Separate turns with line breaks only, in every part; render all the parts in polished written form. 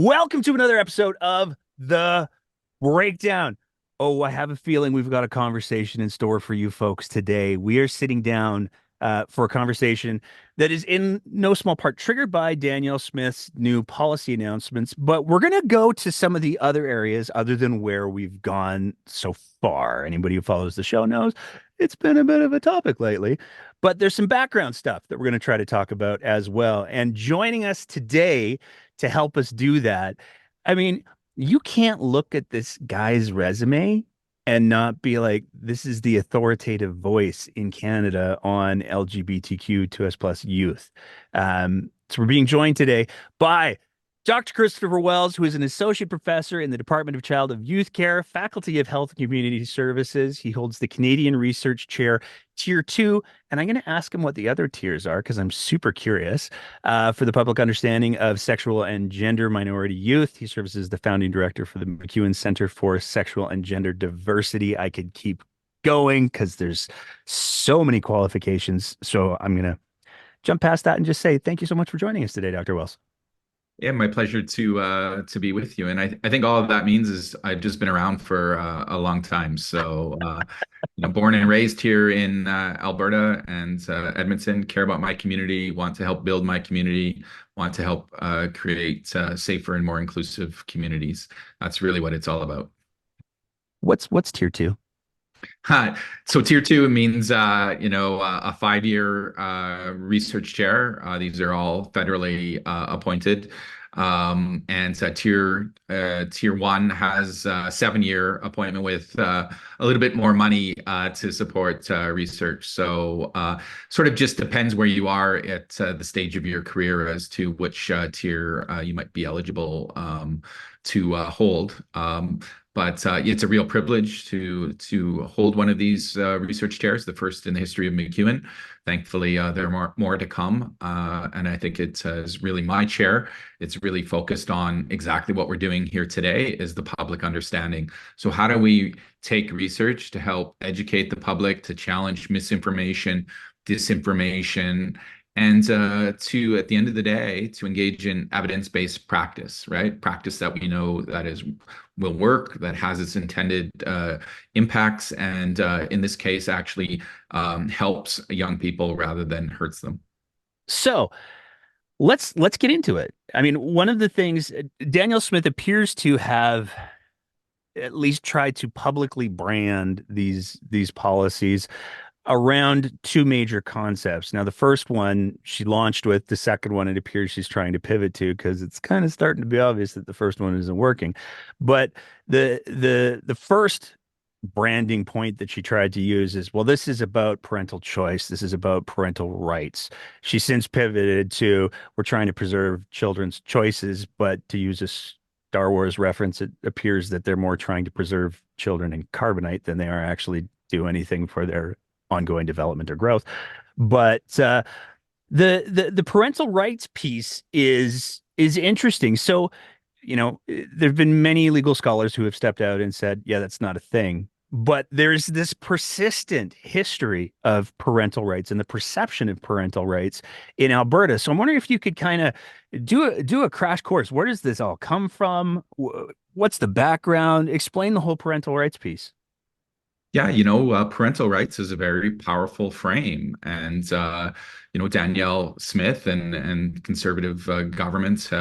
Welcome to another episode of The Breakdown. Oh, I have a feeling we've got a conversation in store for you folks today. We are sitting down for a conversation that is in no small part triggered by Danielle Smith's new policy announcements, but we're going to go to some of the other areas other than where we've gone so far. Anybody who follows the show knows it's been a bit of a topic lately, but there's some background stuff that we're going to try to talk about as well. And joining us today to help us do that. I mean, you can't look at this guy's resume and not be like, this is the authoritative voice in Canada on LGBTQ2S plus youth. So we're being joined today by Dr. Kristopher Wells, who is an associate professor in the Department of Child and Youth Care, Faculty of Health and Community Services. He holds the Canadian Research Chair, Tier 2. And I'm going to ask him what the other tiers are because I'm super curious. For the public understanding of sexual and gender minority youth, he serves as the founding director for the MacEwan Center for Sexual and Gender Diversity. I could keep going because there's so many qualifications. So I'm going to jump past that and just say thank you so much for joining us today, Dr. Wells.
Yeah, my pleasure to be with you. And I think all of that means is I've just been around for a long time. So born and raised here in Alberta and Edmonton, care about my community, want to help build my community, want to help create safer and more inclusive communities. That's really what it's all about.
What's tier 2?
So tier 2 means a 5-year research chair. These are all federally appointed. And tier 1 has a 7-year appointment with a little bit more money to support research. So sort of just depends where you are at the stage of your career as to which tier you might be eligible to hold. But it's a real privilege to hold one of these research chairs, the first in the history of MacEwan. Thankfully, there are more to come. And I think it is really my chair. It's really focused on exactly what we're doing here today is the public understanding. So how do we take research to help educate the public, to challenge misinformation, disinformation, and to, at the end of the day, to engage in evidence-based practice, right? Practice that we know will work, that has its intended impacts, and in this case, actually helps young people rather than hurts them.
So let's get into it. I mean, one of the things Danielle Smith appears to have at least tried to publicly brand these policies around two major concepts. Now, the first one she launched with, the second one it appears she's trying to pivot to because it's kind of starting to be obvious that the first one isn't working. But the first branding point that she tried to use is, well, this is about parental choice. This is about parental rights. She's since pivoted to, we're trying to preserve children's choices, but to use a Star Wars reference, it appears that they're more trying to preserve children in carbonite than they are actually do anything for their ongoing development or growth. But the parental rights piece is interesting. So, there have been many legal scholars who have stepped out and said, yeah, that's not a thing. But there's this persistent history of parental rights and the perception of parental rights in Alberta. So I'm wondering if you could kind of do a crash course. Where does this all come from? What's the background? Explain the whole parental rights piece.
Yeah, parental rights is a very powerful frame. And, Danielle Smith and conservative governments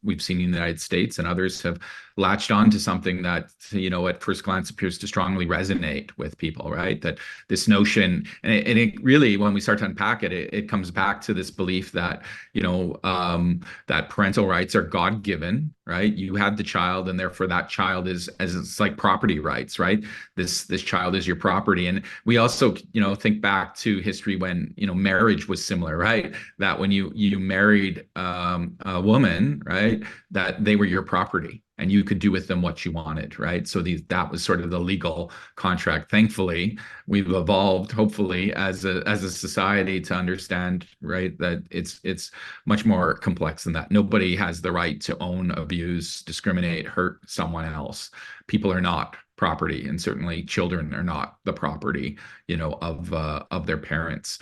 we've seen in the United States and others have latched on to something that, at first glance appears to strongly resonate with people, right? That this notion, and it really, when we start to unpack it, it comes back to this belief that, that parental rights are God-given, right? You had the child, and therefore that child it's like property rights, right? This child is your property. And we also, think back to history when, marriage was similar, right? That when you married a woman, right, that they were your property and you could do with them what you wanted, right? So that was sort of the legal contract. Thankfully, we've evolved, hopefully, as a society to understand, right, that it's much more complex than that. Nobody has the right to own, abuse, discriminate, hurt someone else. People are not property, and certainly children are not the property, of their parents.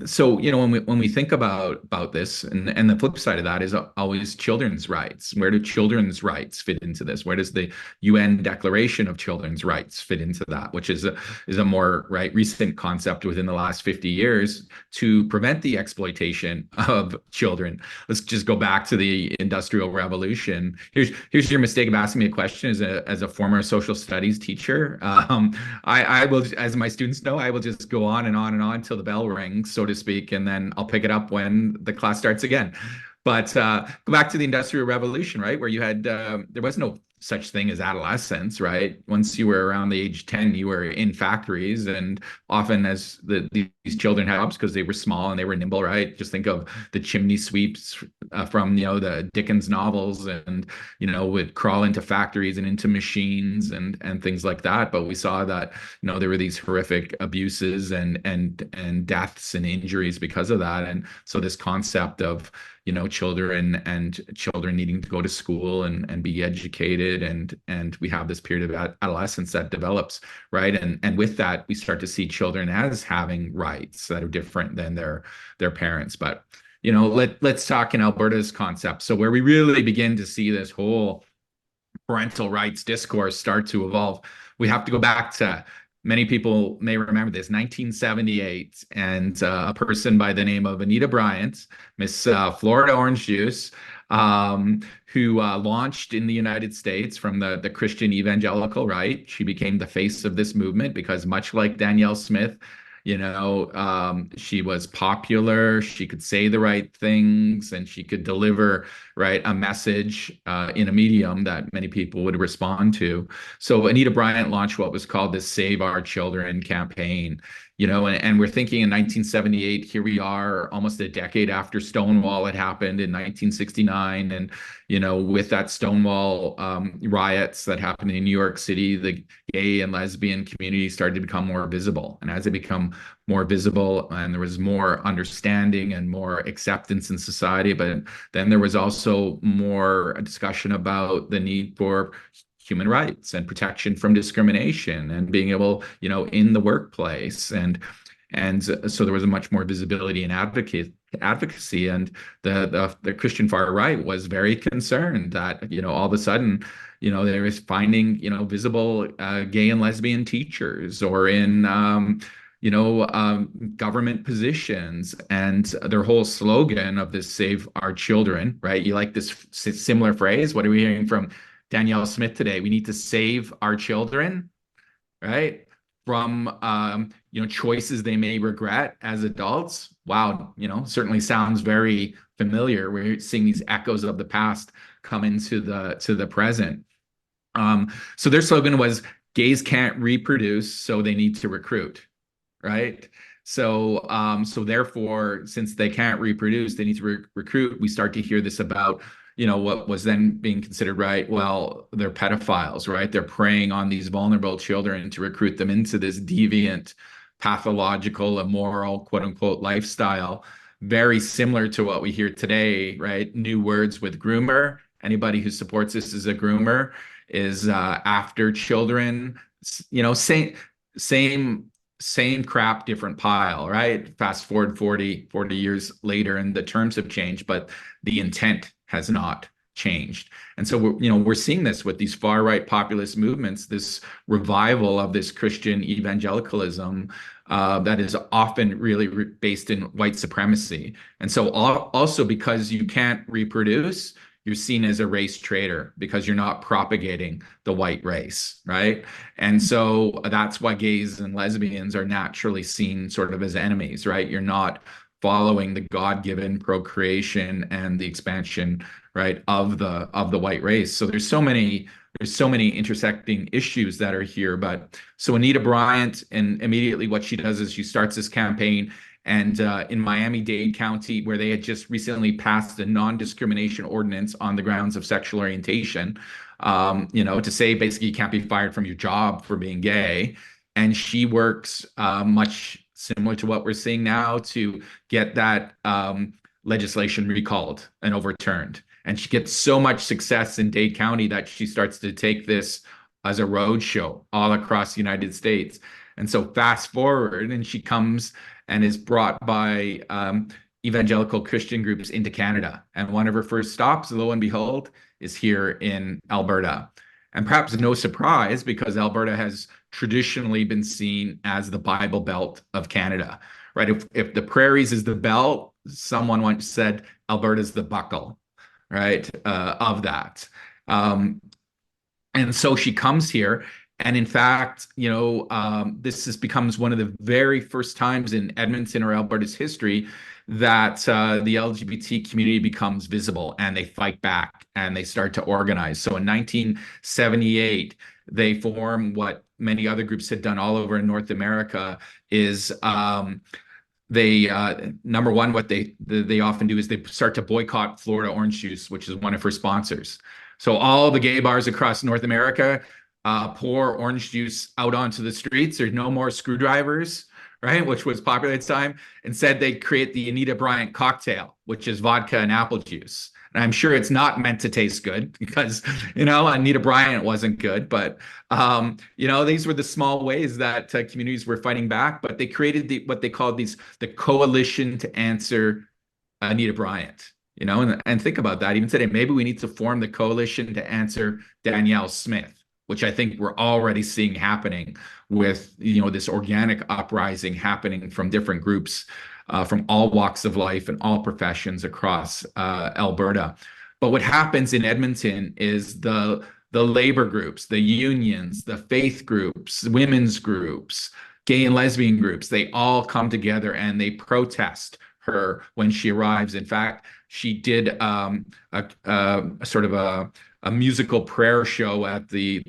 So, when we think about this, and the flip side of that is always children's rights. Where do children's rights fit into this? Where does the UN Declaration of Children's Rights fit into that? Which is a more recent concept within the last 50 years to prevent the exploitation of children. Let's just go back to the Industrial Revolution. Here's your mistake of asking me a question as a former social studies teacher. I will, as my students know, I will just go on and on and on until the bell rings, so to speak, and then I'll pick it up when the class starts again. But go back to the Industrial Revolution, right? Where you had there was no such thing as adolescence, right? Once you were around the age 10, you were in factories, and often as these children had jobs because they were small and they were nimble, right? Just think of the chimney sweeps from the Dickens novels, and would crawl into factories and into machines and things like that. But we saw that there were these horrific abuses and deaths and injuries because of that. And so this concept of children needing to go to school and be educated, and we have this period of adolescence that develops, right? And with that, we start to see children as having rights that are different than their parents. But let's talk in Alberta's concept. So where we really begin to see this whole parental rights discourse start to evolve, we have to go back to, many people may remember this, 1978, and a person by the name of Anita Bryant, Miss Florida Orange Juice, who launched in the United States from the Christian evangelical right. She became the face of this movement because, much like Danielle Smith, she was popular, she could say the right things, and she could deliver a message in a medium that many people would respond to. So Anita Bryant launched what was called the Save Our Children campaign. And we're thinking in 1978, here we are almost a decade after Stonewall had happened in 1969. And, with that Stonewall riots that happened in New York City, the gay and lesbian community started to become more visible. And as it became more visible, and there was more understanding and more acceptance in society, but then there was also more discussion about the need for human rights and protection from discrimination and being able, in the workplace. And so there was a much more visibility and advocacy. And the Christian far right was very concerned that, all of a sudden, they was finding, visible gay and lesbian teachers, or in government positions. And their whole slogan of this Save Our Children, right? You like this similar phrase? What are we hearing from Danielle Smith today? We need to save our children, right? From choices they may regret as adults. Wow, certainly sounds very familiar. We're seeing these echoes of the past come into the present. So their slogan was, gays can't reproduce, so they need to recruit, right? So therefore, since they can't reproduce, they need to recruit. We start to hear this about what was then being considered, right? Well, they're pedophiles, right? They're preying on these vulnerable children to recruit them into this deviant, pathological, immoral, quote unquote, lifestyle. Very similar to what we hear today, right? New words with groomer. Anybody who supports this as a groomer is after children, same crap, different pile, right? Fast forward 40 years later, and the terms have changed, but the intent has not changed. And so we're seeing this with these far right populist movements, this revival of this Christian evangelicalism that is often really based in white supremacy. And so also, because you can't reproduce, you're seen as a race traitor because you're not propagating the white race, right? And so that's why gays and lesbians are naturally seen sort of as enemies, right? You're not following the God-given procreation and the expansion, right, of the white race. So there's so many intersecting issues that are here. But so Anita Bryant, and immediately what she does is she starts this campaign. And in Miami-Dade County, where they had just recently passed a non-discrimination ordinance on the grounds of sexual orientation, to say basically you can't be fired from your job for being gay. And she works much similar to what we're seeing now to get that legislation recalled and overturned. And she gets so much success in Dade County that she starts to take this as a road show all across the United States. And so fast forward, and she comes and is brought by evangelical Christian groups into Canada. And one of her first stops, lo and behold, is here in Alberta. And perhaps no surprise, because Alberta has traditionally been seen as the Bible Belt of Canada, right? If the prairies is the belt, someone once said Alberta's the buckle, right? Of that. Um, and so she comes here. And in fact, this becomes one of the very first times in Edmonton or Alberta's history that the LGBT community becomes visible, and they fight back and they start to organize. So in 1978, they form what many other groups had done all over in North America is they number one, what they often do is they start to boycott Florida orange juice, which is one of her sponsors. So all the gay bars across North America pour orange juice out onto the streets. There's no more screwdrivers, right? Which was popular at the time. Instead, they create the Anita Bryant cocktail, which is vodka and apple juice. And I'm sure it's not meant to taste good because, Anita Bryant wasn't good. But, these were the small ways that communities were fighting back. But they created what they called the coalition to answer Anita Bryant. And think about that. Even today, maybe we need to form the coalition to answer Danielle Smith, which I think we're already seeing happening with, this organic uprising happening from different groups, from all walks of life and all professions across Alberta. But what happens in Edmonton is the labor groups, the unions, the faith groups, women's groups, gay and lesbian groups, they all come together and they protest her when she arrives. In fact, she did a sort of a musical prayer show at the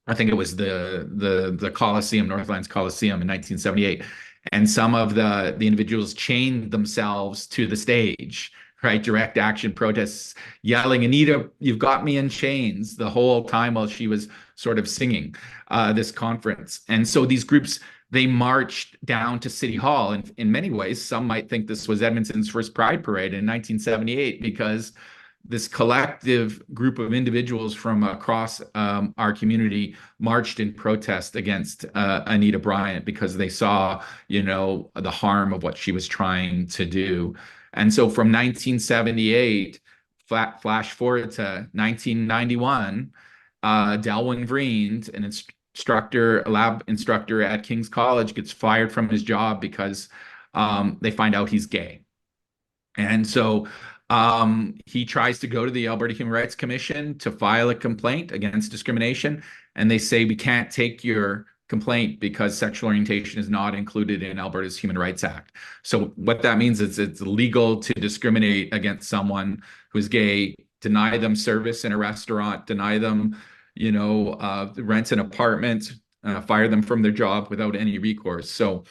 I think it was the Coliseum, Northlands Coliseum in 1978. And some of the individuals chained themselves to the stage, right? Direct action protests, yelling, "Anita, you've got me in chains," the whole time while she was sort of singing this conference. And so these groups, they marched down to City Hall. And in many ways, some might think this was Edmonton's first Pride Parade in 1978, because this collective group of individuals from across our community marched in protest against Anita Bryant, because they saw, the harm of what she was trying to do. And so from 1978, flash forward to 1991, Delwyn Vriend, a lab instructor at King's College, gets fired from his job because they find out he's gay. And so he tries to go to the Alberta Human Rights Commission to file a complaint against discrimination. And they say, we can't take your complaint because sexual orientation is not included in Alberta's Human Rights Act. So what that means is it's illegal to discriminate against someone who's gay, deny them service in a restaurant, deny them, rent an apartment, fire them from their job without any recourse. So,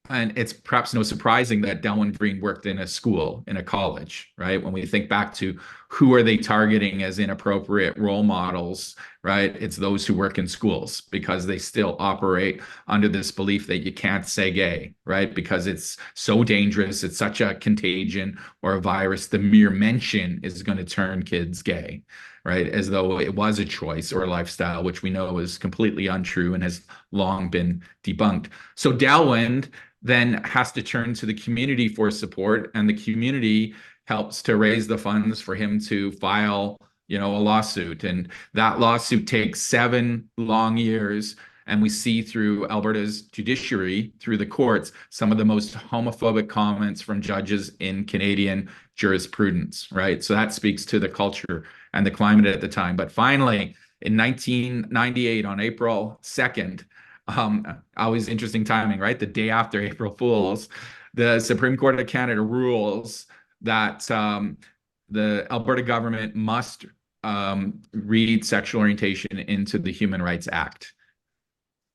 and it's perhaps no surprising that Delwyn Vriend worked in a school, in a college, right? When we think back to who are they targeting as inappropriate role models, right? It's those who work in schools, because they still operate under this belief that you can't say gay, right? Because it's so dangerous, it's such a contagion or a virus. The mere mention is going to turn kids gay, right? As though it was a choice or a lifestyle, which we know is completely untrue and has long been debunked. So Delwyn then has to turn to the community for support, and the community helps to raise the funds for him to file, a lawsuit. And that lawsuit takes 7 long years. And we see through Alberta's judiciary, through the courts, some of the most homophobic comments from judges in Canadian jurisprudence, right? So that speaks to the culture and the climate at the time. But finally, in 1998, on April 2nd, always interesting timing, right? The day after April Fools, the Supreme Court of Canada rules that the Alberta government must read sexual orientation into the Human Rights Act.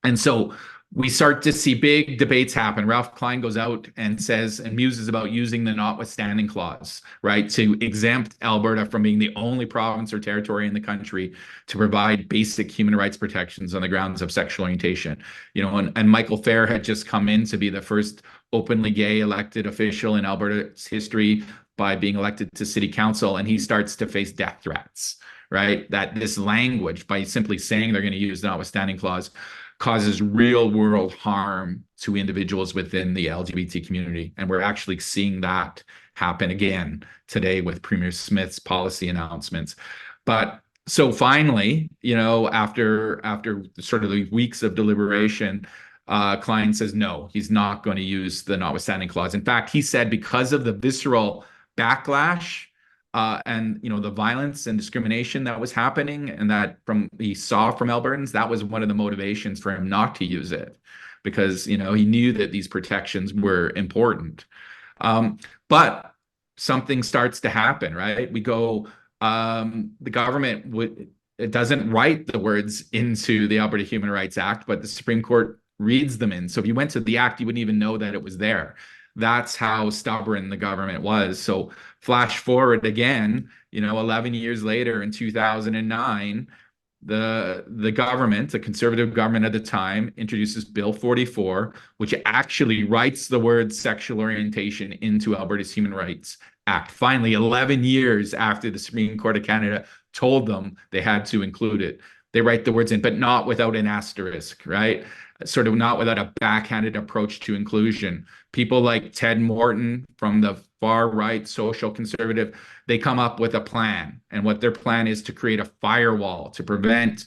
And so we start to see big debates happen. Ralph Klein goes out and says and muses about using the notwithstanding clause, right, to exempt Alberta from being the only province or territory in the country to provide basic human rights protections on the grounds of sexual orientation. And Michael Fair had just come in to be the first openly gay elected official in Alberta's history by being elected to city council, and he starts to face death threats, right? That this language, by simply saying they're going to use the notwithstanding clause, causes real world harm to individuals within the LGBT community. And we're actually seeing that happen again today with Premier Smith's policy announcements. But so finally, after sort of the weeks of deliberation, Klein says no, he's not going to use the notwithstanding clause. In fact, he said because of the visceral backlash and the violence and discrimination that was happening, and that he saw from Albertans, that was one of the motivations for him not to use it, because he knew that these protections were important. But something starts to happen, right? The government it doesn't write the words into the Alberta Human Rights Act, but the Supreme Court reads them in. So if you went to the act, you wouldn't even know that it was there. That's how stubborn the government was. So flash forward again, 11 years later in 2009, the government, the conservative government at the time, introduces Bill 44, which actually writes the word sexual orientation into Alberta's Human Rights Act. Finally, 11 years after the Supreme Court of Canada told them they had to include it, they write the words in, but not without an asterisk, right? Sort of not without a backhanded approach to inclusion. People like Ted Morton from the far right social conservative, they come up with a plan. And what their plan is to create a firewall to prevent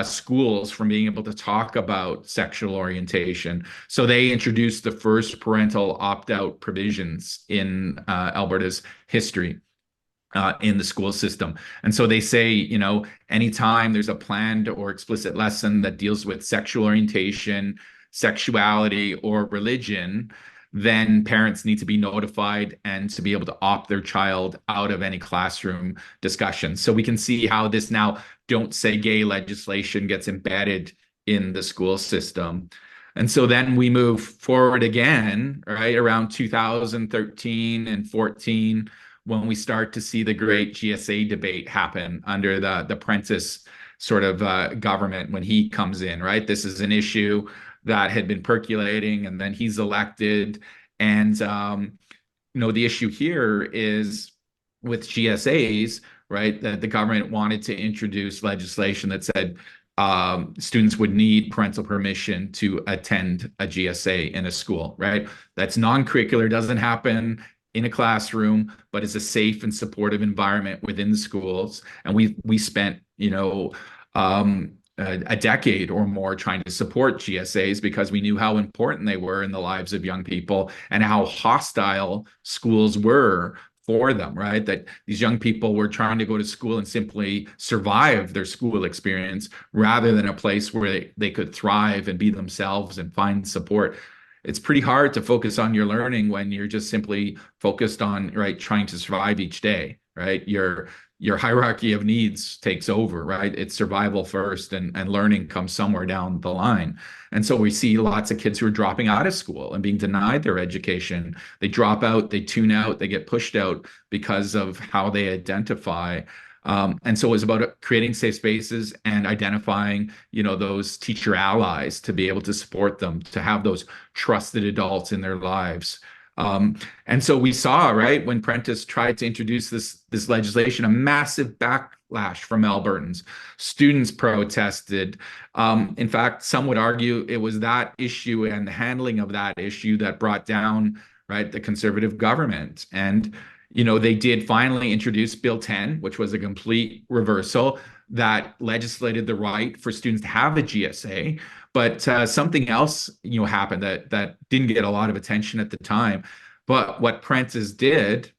schools from being able to talk about sexual orientation. So they introduced the first parental opt-out provisions in Alberta's history. In the school system. And so they say, anytime there's a planned or explicit lesson that deals with sexual orientation, sexuality, or religion, then parents need to be notified and to be able to opt their child out of any classroom discussion. So we can see how this now don't say gay legislation gets embedded in the school system. And so then we move forward again, right, around 2013 and 14, when we start to see the great GSA debate happen under the Prentice sort of government when he comes in, right? This is an issue that had been percolating, and then he's elected. And, the issue here is with GSAs, right, that the government wanted to introduce legislation that said students would need parental permission to attend a GSA in a school, right? That's non-curricular, doesn't happen in a classroom, but is a safe and supportive environment within the schools. And we spent, a decade or more trying to support GSAs because we knew how important they were in the lives of young people and how hostile schools were for them, right? That these young people were trying to go to school and simply survive their school experience rather than a place where they could thrive and be themselves and find support. It's pretty hard to focus on your learning when you're just simply focused on, right, trying to survive each day, right? Your hierarchy of needs takes over, right? It's survival first, and learning comes somewhere down the line. And so we see lots of kids who are dropping out of school and being denied their education. They drop out, they tune out, they get pushed out because of how they identify. And so it was about creating safe spaces and identifying, those teacher allies to be able to support them, to have those trusted adults in their lives. And so we saw, right, when Prentice tried to introduce this legislation, a massive backlash from Albertans. Students protested. In fact, some would argue it was that issue and the handling of that issue that brought down, right, the conservative government. And they did finally introduce Bill 10, which was a complete reversal that legislated the right for students to have a GSA. But something else, happened that didn't get a lot of attention at the time. But what Prentice did,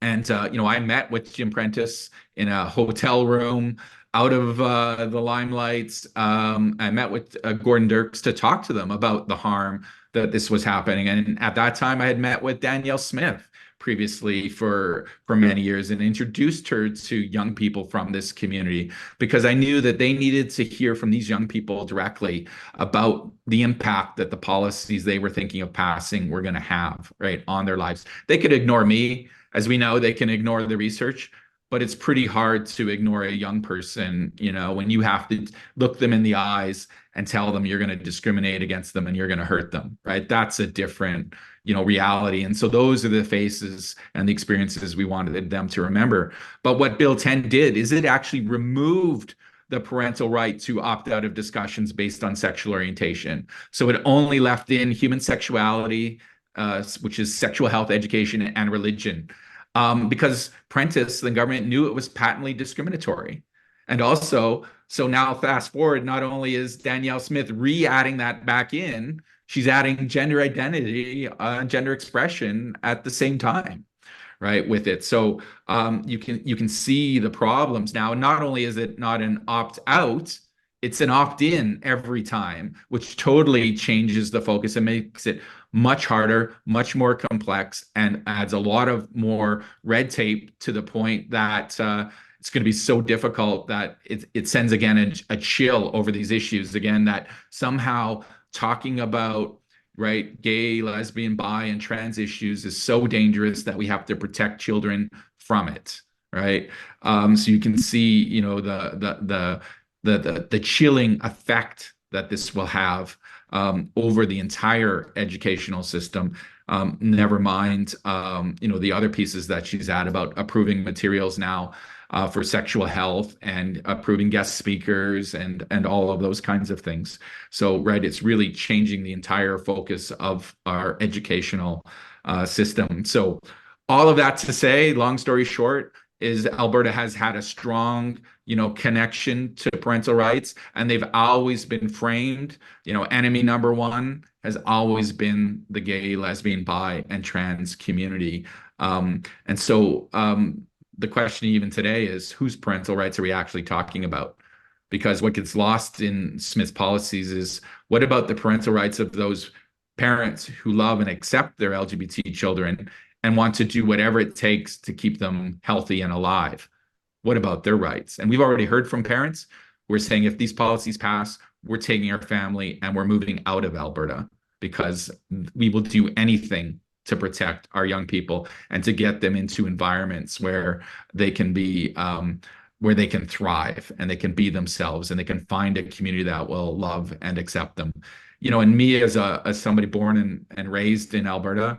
and I met with Jim Prentice in a hotel room out of the limelights. I met with Gordon Dirks to talk to them about the harm that this was happening. And at that time, I had met with Danielle Smith previously for many years and introduced her to young people from this community because I knew that they needed to hear from these young people directly about the impact that the policies they were thinking of passing were going to have, right, on their lives. They could ignore me. As we know, they can ignore the research, but it's pretty hard to ignore a young person, when you have to look them in the eyes and tell them you're going to discriminate against them and you're going to hurt them, right? That's a different, reality. And so those are the faces and the experiences we wanted them to remember. But what Bill 10 did is it actually removed the parental right to opt out of discussions based on sexual orientation. So it only left in human sexuality, which is sexual health education and religion, because Prentice, the government knew it was patently discriminatory. And also, so now fast forward, not only is Danielle Smith re-adding that back in, she's adding gender identity and gender expression at the same time, right, with it. So you can see the problems now. Not only is it not an opt-out, it's an opt-in every time, which totally changes the focus and makes it much harder, much more complex, and adds a lot of more red tape to the point that it's going to be so difficult that it sends again a chill over these issues again, that somehow talking about, right, gay, lesbian, bi, and trans issues is so dangerous that we have to protect children from it, right? So you can see, the chilling effect that this will have over the entire educational system. Never mind, the other pieces that she's at about approving materials now for sexual health and approving guest speakers and all of those kinds of things. So, right, it's really changing the entire focus of our educational system. So, all of that to say, long story short, is Alberta has had a strong, connection to parental rights, and they've always been framed, enemy number one has always been the gay, lesbian, bi, and trans community. And so the question even today is, whose parental rights are we actually talking about? Because what gets lost in Smith's policies is, what about the parental rights of those parents who love and accept their LGBT children and want to do whatever it takes to keep them healthy and alive? What about their rights? And we've already heard from parents. We're saying if these policies pass, we're taking our family and we're moving out of Alberta, because we will do anything to protect our young people and to get them into environments where they can be, where they can thrive and they can be themselves and they can find a community that will love and accept them. And me as somebody born and raised in Alberta,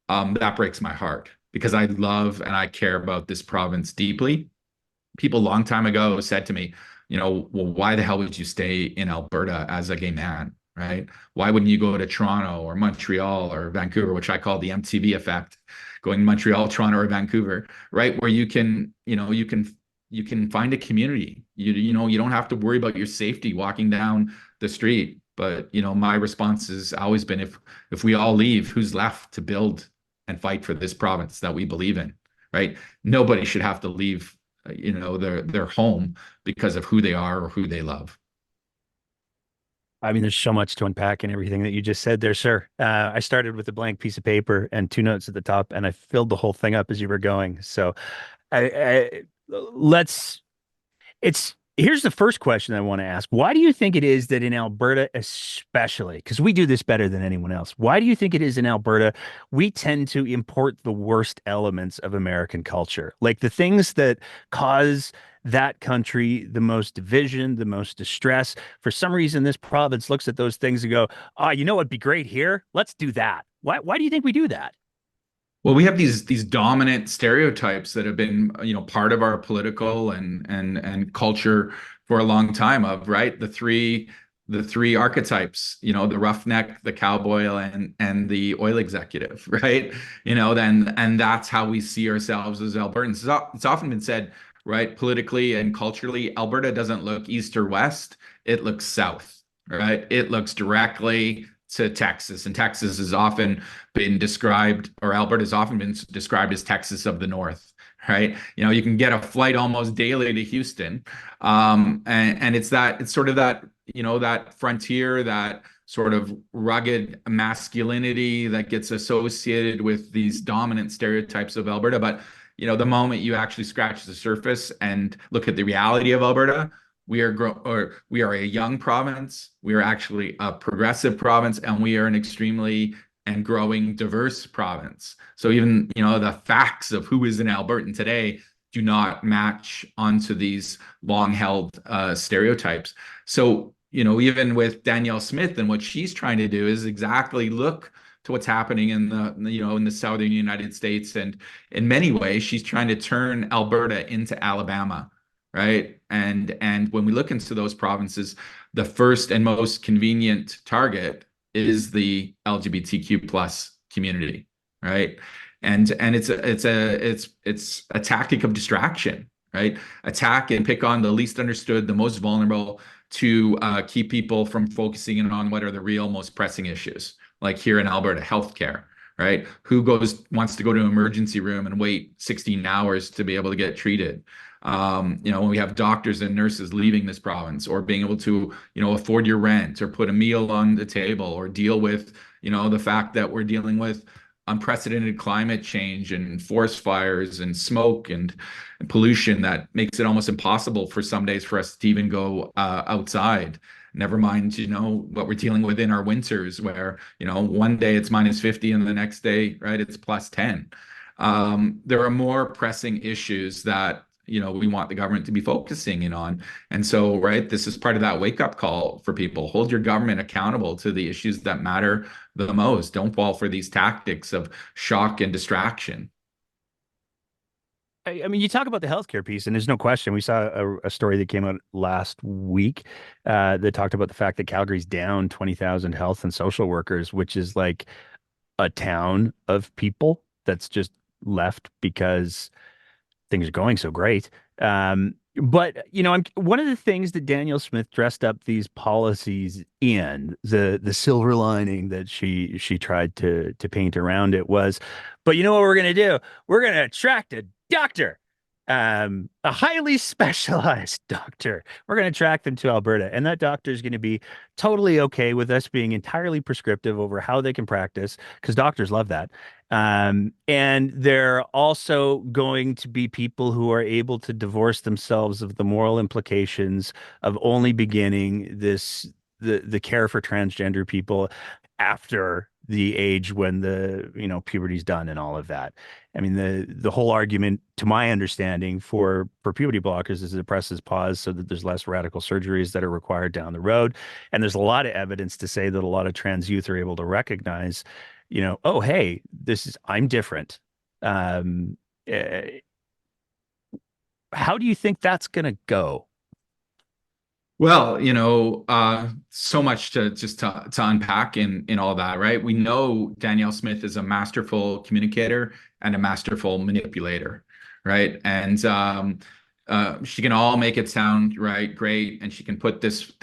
that breaks my heart, because I love and I care about this province deeply. People a long time ago said to me, well, why the hell would you stay in Alberta as a gay man, right? Why wouldn't you go to Toronto or Montreal or Vancouver, which I call the MTV effect, going to Montreal, Toronto, or Vancouver, right? Where you can find a community. You don't have to worry about your safety walking down the street. But my response has always been, if we all leave, who's left to build and fight for this province that we believe in, right? Nobody should have to leave, their home because of who they are or who they love.
I mean, there's so much to unpack in everything that you just said there, sir. I started with a blank piece of paper and two notes at the top, and I filled the whole thing up as you were going. So, let's it's here's the first question I want to ask. Why do you think it is that in Alberta, especially, because we do this better than anyone else, why do you think it is in Alberta we tend to import the worst elements of American culture? Like the things that cause that country the most division, the most distress. For some reason, this province looks at those things and go, "Ah, you know what'd be great here? Let's do that." Why do you think we do that?
Well, we have these dominant stereotypes that have been, part of our political and culture for a long time, of, right, the three archetypes, the roughneck, the cowboy, and the oil executive, right? Then, and that's how we see ourselves as Albertans. It's often been said, right, politically and culturally, Alberta doesn't look east or west, it looks south, right? It looks directly to Texas, and Texas has often been described, or Alberta has often been described as Texas of the North, right? You can get a flight almost daily to Houston, and it's sort of that, that frontier, that sort of rugged masculinity that gets associated with these dominant stereotypes of Alberta. But the moment you actually scratch the surface and look at the reality of Alberta, we are a young province. We are actually a progressive province, and we are an extremely and growing diverse province. So even, the facts of who is an Albertan today do not match onto these long-held stereotypes. So, even with Danielle Smith and what she's trying to do is exactly look to what's happening in the southern United States. And in many ways, she's trying to turn Alberta into Alabama, right? And when we look into those provinces, the first and most convenient target is the LGBTQ plus community, right? And it's a tactic of distraction, right? Attack and pick on the least understood, the most vulnerable, to keep people from focusing in on what are the real most pressing issues, like here in Alberta, healthcare, right? Who wants to go to an emergency room and wait 16 hours to be able to get treated? When we have doctors and nurses leaving this province, or being able to, afford your rent, or put a meal on the table, or deal with, the fact that we're dealing with unprecedented climate change and forest fires and smoke and pollution that makes it almost impossible for some days for us to even go outside. Never mind, what we're dealing with in our winters, where, one day it's -50 and the next day, right, it's +10. There are more pressing issues that, we want the government to be focusing in on. And so, right, this is part of that wake-up call for people. Hold your government accountable to the issues that matter the most. Don't fall for these tactics of shock and distraction.
I mean, you talk about the healthcare piece, and there's no question. We saw a story that came out last week that talked about the fact that Calgary's down 20,000 health and social workers, which is like a town of people that's just left because things are going so great. But I'm one of the things that Danielle Smith dressed up these policies in, the silver lining that she tried to paint around it was, but you know what we're gonna do? We're gonna attract a doctor, a highly specialized doctor. We're gonna attract them to Alberta, and that doctor is gonna be totally okay with us being entirely prescriptive over how they can practice, because doctors love that. And they're also going to be people who are able to divorce themselves of the moral implications of only beginning the care for transgender people after the age when puberty's done and all of that. I mean, the whole argument, to my understanding, for puberty blockers is it presses pause so that there's less radical surgeries that are required down the road. And there's a lot of evidence to say that a lot of trans youth are able to recognize, oh, hey, I'm different. Um, eh, how do you think that's going to go?
Well, so much to unpack in all that, right? We know Danielle Smith is a masterful communicator and a masterful manipulator, right? And she can all make it sound right, great, and she can put this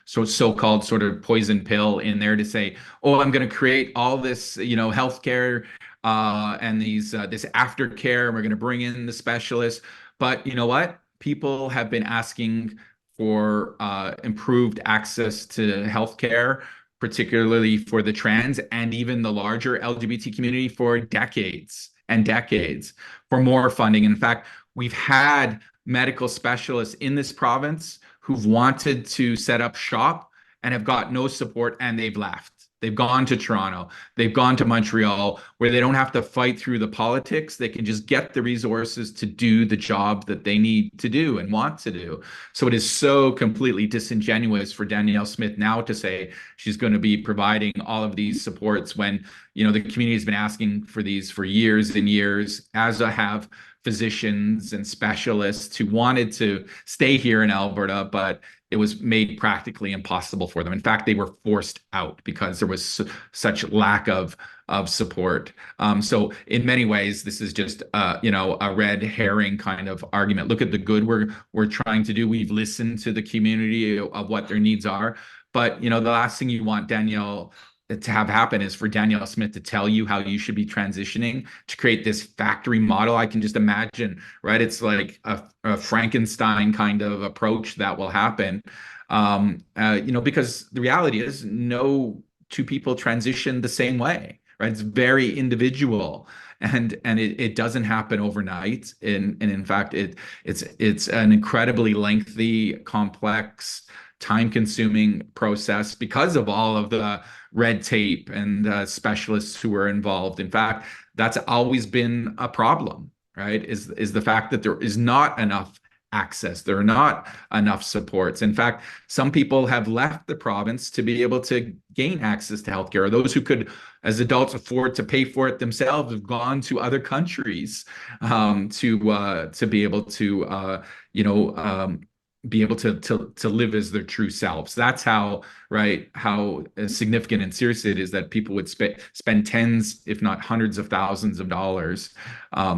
so-called sort of poison pill in there to say, "Oh, I'm going to create all this, healthcare and this aftercare, and we're going to bring in the specialists." But you know what? People have been asking for improved access to healthcare, particularly for the trans and even the larger LGBT community, for decades and decades, for more funding. In fact, we've had medical specialists in this province who've wanted to set up shop and have got no support, and they've left. They've gone to Toronto, they've gone to Montreal, where they don't have to fight through the politics. They can just get the resources to do the job that they need to do and want to do. So it is so completely disingenuous for Danielle Smith now to say she's going to be providing all of these supports when, the community has been asking for these for years and years, as I have physicians and specialists who wanted to stay here in Alberta, but it was made practically impossible for them. In fact, they were forced out because there was such lack of support. So in many ways, this is just a red herring kind of argument. Look at the good we're trying to do. We've listened to the community of what their needs are. But the last thing you want Danielle to have happen is for Danielle Smith to tell you how you should be transitioning, to create this factory model. I can just imagine, right? It's like a Frankenstein kind of approach that will happen. Because the reality is no two people transition the same way, right? It's very individual, and it doesn't happen overnight. And in fact, it's an incredibly lengthy, complex, time-consuming process because of all of the red tape and specialists who are involved. In fact, that's always been a problem, right, is the fact that there is not enough access. There are not enough supports. In fact, some people have left the province to be able to gain access to healthcare. Those who could, as adults, afford to pay for it themselves have gone to other countries to be able to you know be able to live as their true selves. That's how, right, how significant and serious it is that people would spend tens, if not hundreds of thousands of dollars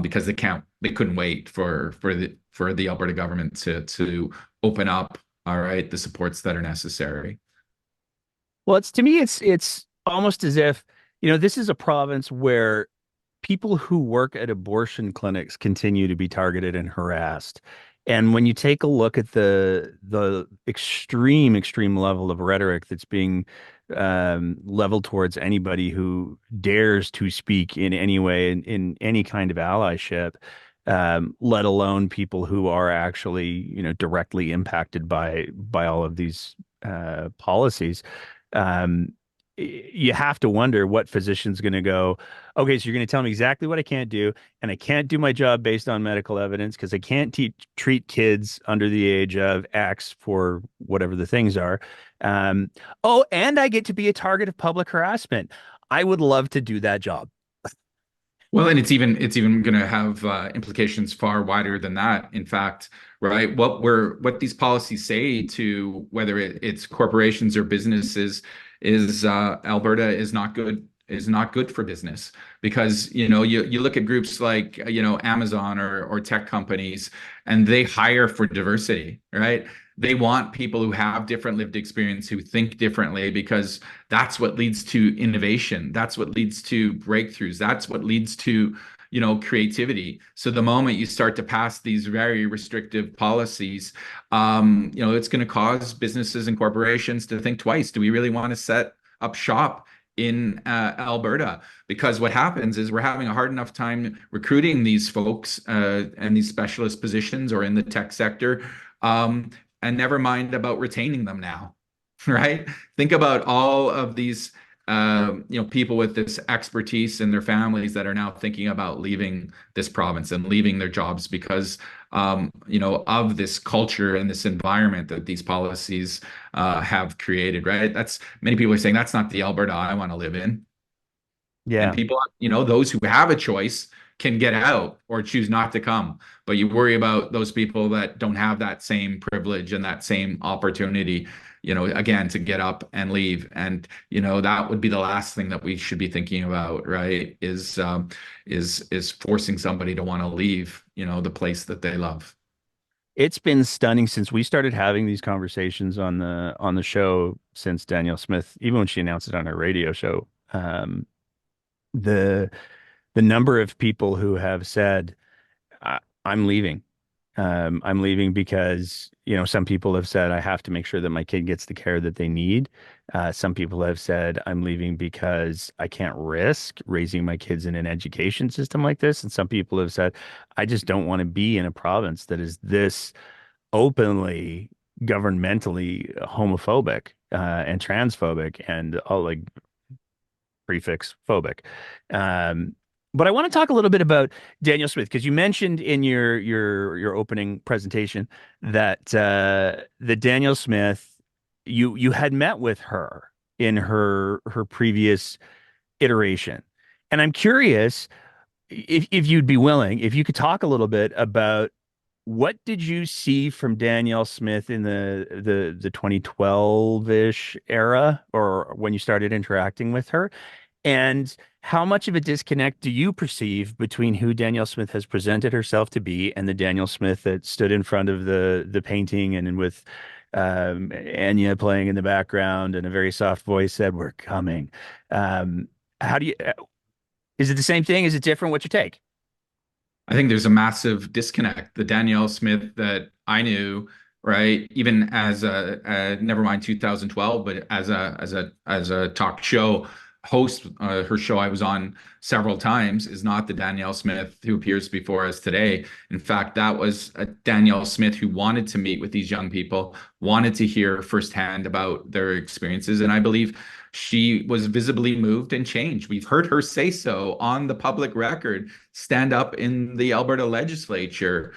because they couldn't wait for the Alberta government to open up, all right, the supports that are necessary.
Well, it's to me, it's almost as if, this is a province where people who work at abortion clinics continue to be targeted and harassed. And when you take a look at the extreme level of rhetoric that's being leveled towards anybody who dares to speak in any way in any kind of allyship, let alone people who are actually, directly impacted by all of these policies. Um, you have to wonder what physician's going to go, okay, so you're going to tell me exactly what I can't do, and I can't do my job based on medical evidence because I can't treat kids under the age of X for whatever the things are. Um, oh, and I get to be a target of public harassment. I would love to do that job.
Well, and it's even going to have implications far wider than that. In fact, right, what these policies say to whether it's corporations or businesses is Alberta is not good for business because you look at groups like Amazon or tech companies and they hire for diversity, right? They want people who have different lived experience, who think differently, because that's what leads to innovation. That's what leads to breakthroughs. That's what leads to, creativity. So the moment you start to pass these very restrictive policies, it's going to cause businesses and corporations to think twice. Do we really want to set up shop in Alberta? Because what happens is we're having a hard enough time recruiting these folks and these specialist positions or in the tech sector. And never mind about retaining them now, right? Think about all of these, people with this expertise and their families that are now thinking about leaving this province and leaving their jobs because, of this culture and this environment that these policies have created, right? That's many people are saying that's not the Alberta I want to live in. And
Yeah.
people, those who have a choice can get out or choose not to come. But you worry about those people that don't have that same privilege and that same opportunity, again, to get up and leave. And, that would be the last thing that we should be thinking about, right? Is forcing somebody to want to leave, the place that they love.
It's been stunning since we started having these conversations on the show since Danielle Smith, even when she announced it on her radio show. The the number of people who have said, I'm leaving. I'm leaving because, some people have said I have to make sure that my kid gets the care that they need. Some people have said I'm leaving because I can't risk raising my kids in an education system like this. And some people have said, I just don't want to be in a province that is this openly governmentally homophobic and transphobic and all like prefix phobic. Um, but I want to talk a little bit about Danielle Smith because you mentioned in your opening presentation that that Danielle Smith, you had met with her in her previous iteration, and I'm curious if you'd be willing, if you could talk a little bit about what did you see from Danielle Smith in the 2012-ish era or when you started interacting with her? And how much of a disconnect do you perceive between who Danielle Smith has presented herself to be and the Danielle Smith that stood in front of the painting and with Anya playing in the background and a very soft voice said, "We're coming." How do you, is it the same thing? Is it different? What's your take?
I think there's a massive disconnect. The Danielle Smith that I knew, right, even as never mind 2012, but as a talk show host, her show I was on several times is not the Danielle Smith who appears before us today. In fact, that was a Danielle Smith who wanted to meet with these young people, wanted to hear firsthand about their experiences, and I believe She was visibly moved and changed. We've heard her say so on the public record, stand up in the Alberta legislature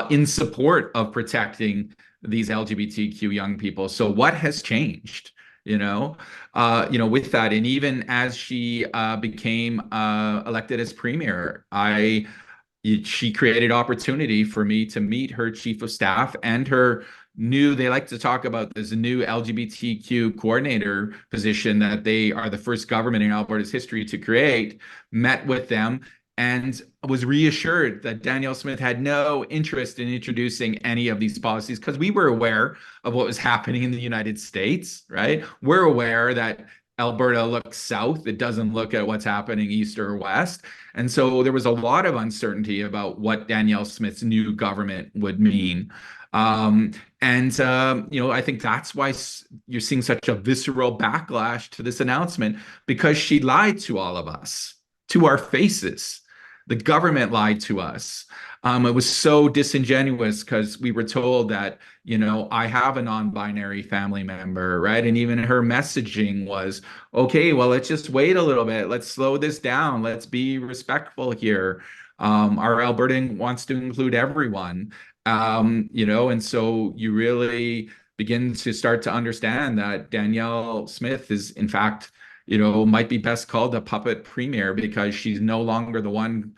in support of protecting these LGBTQ young people. So what has changed? With that, and even as she became elected as premier, she created opportunity for me to meet her chief of staff and her they like to talk about this new LGBTQ coordinator position that they are the first government in Alberta's history to create, met with them and was reassured that Danielle Smith had no interest in introducing any of these policies because we were aware of what was happening in the United States, right? We're aware that Alberta looks south. It doesn't look at what's happening east or west. And so there was a lot of uncertainty about what Danielle Smith's new government would mean. I think that's why you're seeing such a visceral backlash to this announcement because she lied to all of us, to our faces. The government lied to us. It was so disingenuous because we were told that, I have a non-binary family member, right? And even her messaging was, okay, well, let's just wait a little bit. Let's slow this down. Let's be respectful here. Our Albertan wants to include everyone. And so you really begin to start to understand that Danielle Smith is, in fact, might be best called a puppet premier because she's no longer the one,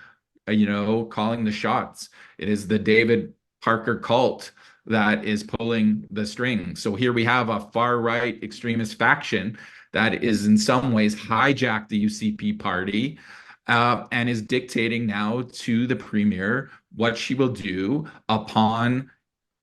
calling the shots. It is the David Parker cult that is pulling the strings. So here we have a far right extremist faction that is in some ways hijacked the UCP party and is dictating now to the premier what she will do upon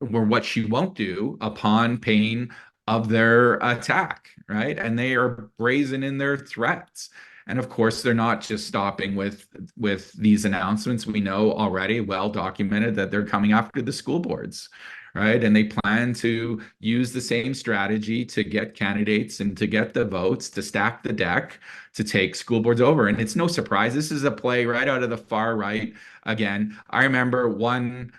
or what she won't do upon pain of their attack, right? And they are brazen in their threats. And of course, they're not just stopping with these announcements. We know already, well documented, that they're coming after the school boards, right? And they plan to use the same strategy to get candidates and to get the votes, to stack the deck, to take school boards over. And it's no surprise. This is a play right out of the far right. Again, I remember one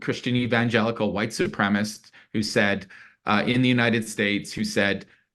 Christian evangelical white supremacist who said in the United States,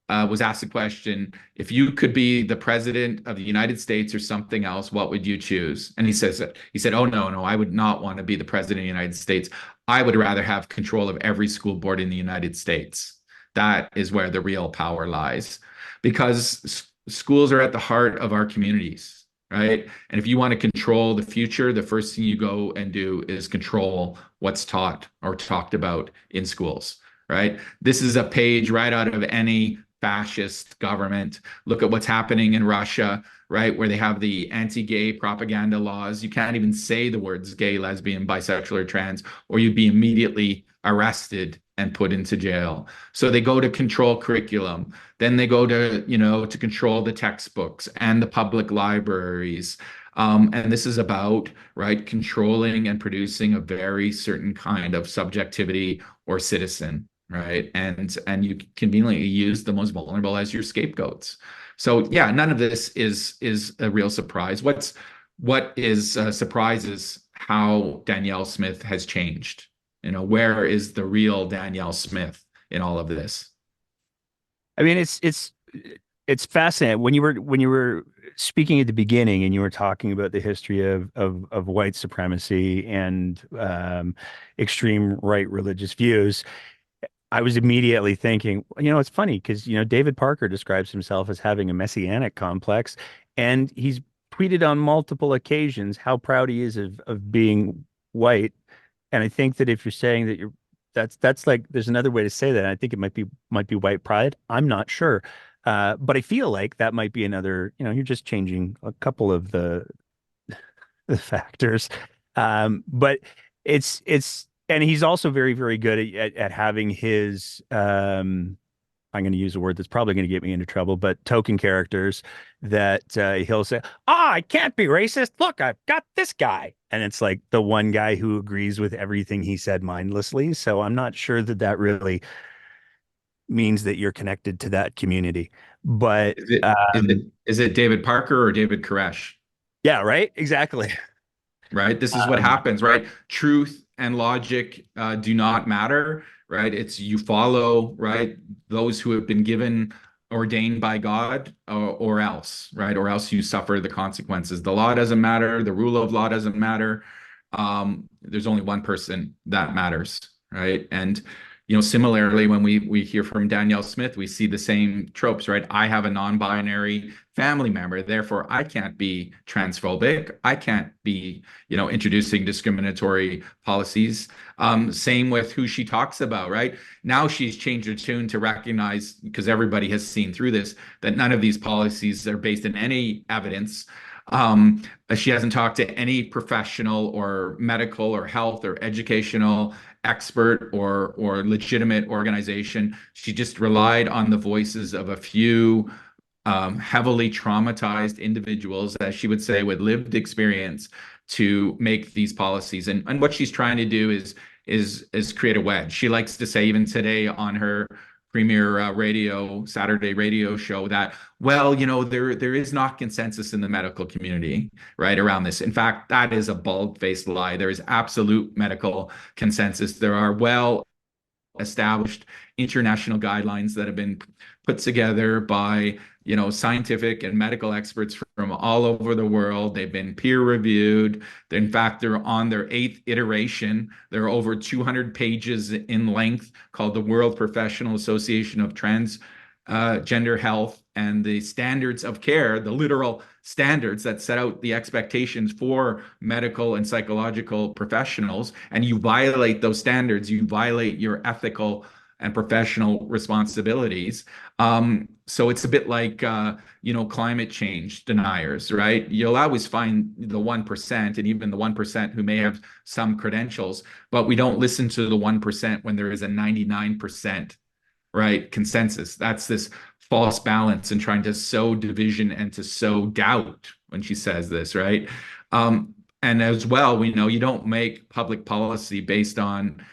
was asked the question, if you could be the president of the United States or something else, what would you choose? And he said, oh, no, I would not want to be the president of the United States. I would rather have control of every school board in the United States. That is where the real power lies because schools are at the heart of our communities. Right. And if you want to control the future, the first thing you go and do is control what's taught or talked about in schools. Right. This is a page right out of any fascist government. Look at what's happening in Russia, right, where they have the anti-gay propaganda laws. You can't even say the words gay, lesbian, bisexual, or trans, or you'd be immediately arrested and put into jail. So they go to control curriculum. Then they go to control the textbooks and the public libraries. And this is about, right, controlling and producing a very certain kind of subjectivity or citizen, right? And you conveniently use the most vulnerable as your scapegoats. So yeah, none of this is a real surprise. What is a surprise is how Danielle Smith has changed. Where is the real Danielle Smith in all of this?
I mean, it's fascinating when you were speaking at the beginning and you were talking about the history of white supremacy and extreme right religious views. I was immediately thinking, it's funny because David Parker describes himself as having a messianic complex, and he's tweeted on multiple occasions how proud he is of being white. And I think that if you're saying that that's like there's another way to say that. I think it might be white pride. I'm not sure. But I feel like that might be another, you're just changing a couple of the factors. But and he's also very, very good at having his I'm going to use a word that's probably going to get me into trouble, but token characters that he'll say, I can't be racist. Look, I've got this guy. And it's like the one guy who agrees with everything he said mindlessly. So I'm not sure that really means that you're connected to that community. But
Is it David Parker or David Koresh?
yeah, right. Exactly.
Right. This is what happens, right? Truth and logic do not matter. right? It's you follow, right, those who have been given ordained by God, or else, right? Or else you suffer the consequences. The law doesn't matter. The rule of law doesn't matter. There's only one person that matters, right? And similarly, when we hear from Danielle Smith, we see the same tropes, right? I have a non-binary family member, therefore I can't be transphobic. I can't be, introducing discriminatory policies. Same with who she talks about, right? Now she's changed her tune to recognize, because everybody has seen through this, that none of these policies are based in any evidence. Um, she hasn't talked to any professional or medical or health or educational expert or legitimate organization. She just relied on the voices of a few heavily traumatized individuals, as she would say, with lived experience to make these policies. And what she's trying to do is create a wedge. She likes to say, even today on her premier Saturday radio show, that, well, there is not consensus in the medical community, right, around this. In fact, that is a bald-faced lie. There is absolute medical consensus. There are established international guidelines that have been put together by scientific and medical experts from all over the world. They've been peer reviewed. In fact, they're on their 8th iteration. They're over 200 pages in length, called the World Professional Association of Transgender Health, and the standards of care, the literal standards that set out the expectations for medical and psychological professionals. And you violate those standards, you violate your ethical and professional responsibilities. So it's a bit like, climate change deniers, right? You'll always find the 1%, and even the 1% who may have some credentials, but we don't listen to the 1% when there is a 99%, right, consensus. That's this false balance and trying to sow division and to sow doubt when she says this, right? And as well, we know you don't make public policy based on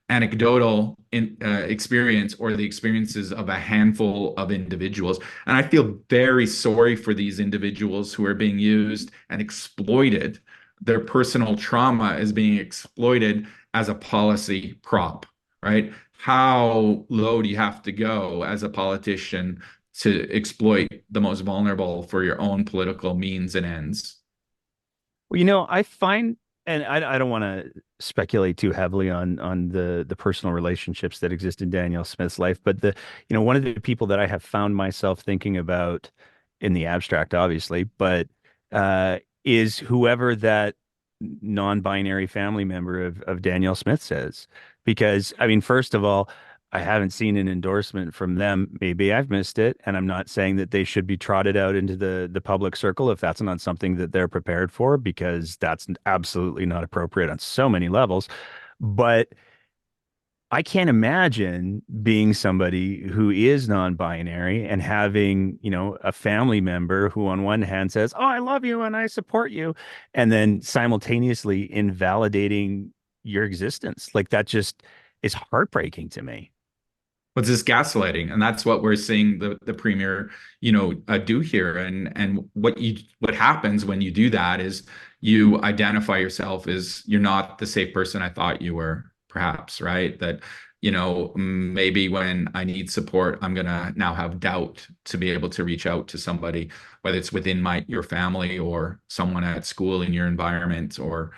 anecdotal experience or the experiences of a handful of individuals. And I feel very sorry for these individuals who are being used and exploited. Their personal trauma is being exploited as a policy prop, right? How low do you have to go as a politician to exploit the most vulnerable for your own political means and ends?
Well, I find, and I don't want to speculate too heavily on the personal relationships that exist in Danielle Smith's life, but one of the people that I have found myself thinking about in the abstract, obviously, but is whoever that non-binary family member of Danielle Smith says. Because, I mean, first of all, I haven't seen an endorsement from them. Maybe I've missed it, and I'm not saying that they should be trotted out into the public circle if that's not something that they're prepared for, because that's absolutely not appropriate on so many levels. But I can't imagine being somebody who is non-binary and having, a family member who on one hand says, "Oh, I love you and I support you," and then simultaneously invalidating your existence. Like, that just is heartbreaking to me.
What's this gaslighting? And that's what we're seeing the premier, do here. And what happens when you do that is you identify yourself as, you're not the safe person I thought you were, perhaps, right? That, maybe when I need support, I'm gonna now have doubt to be able to reach out to somebody, whether it's within your family or someone at school in your environment, or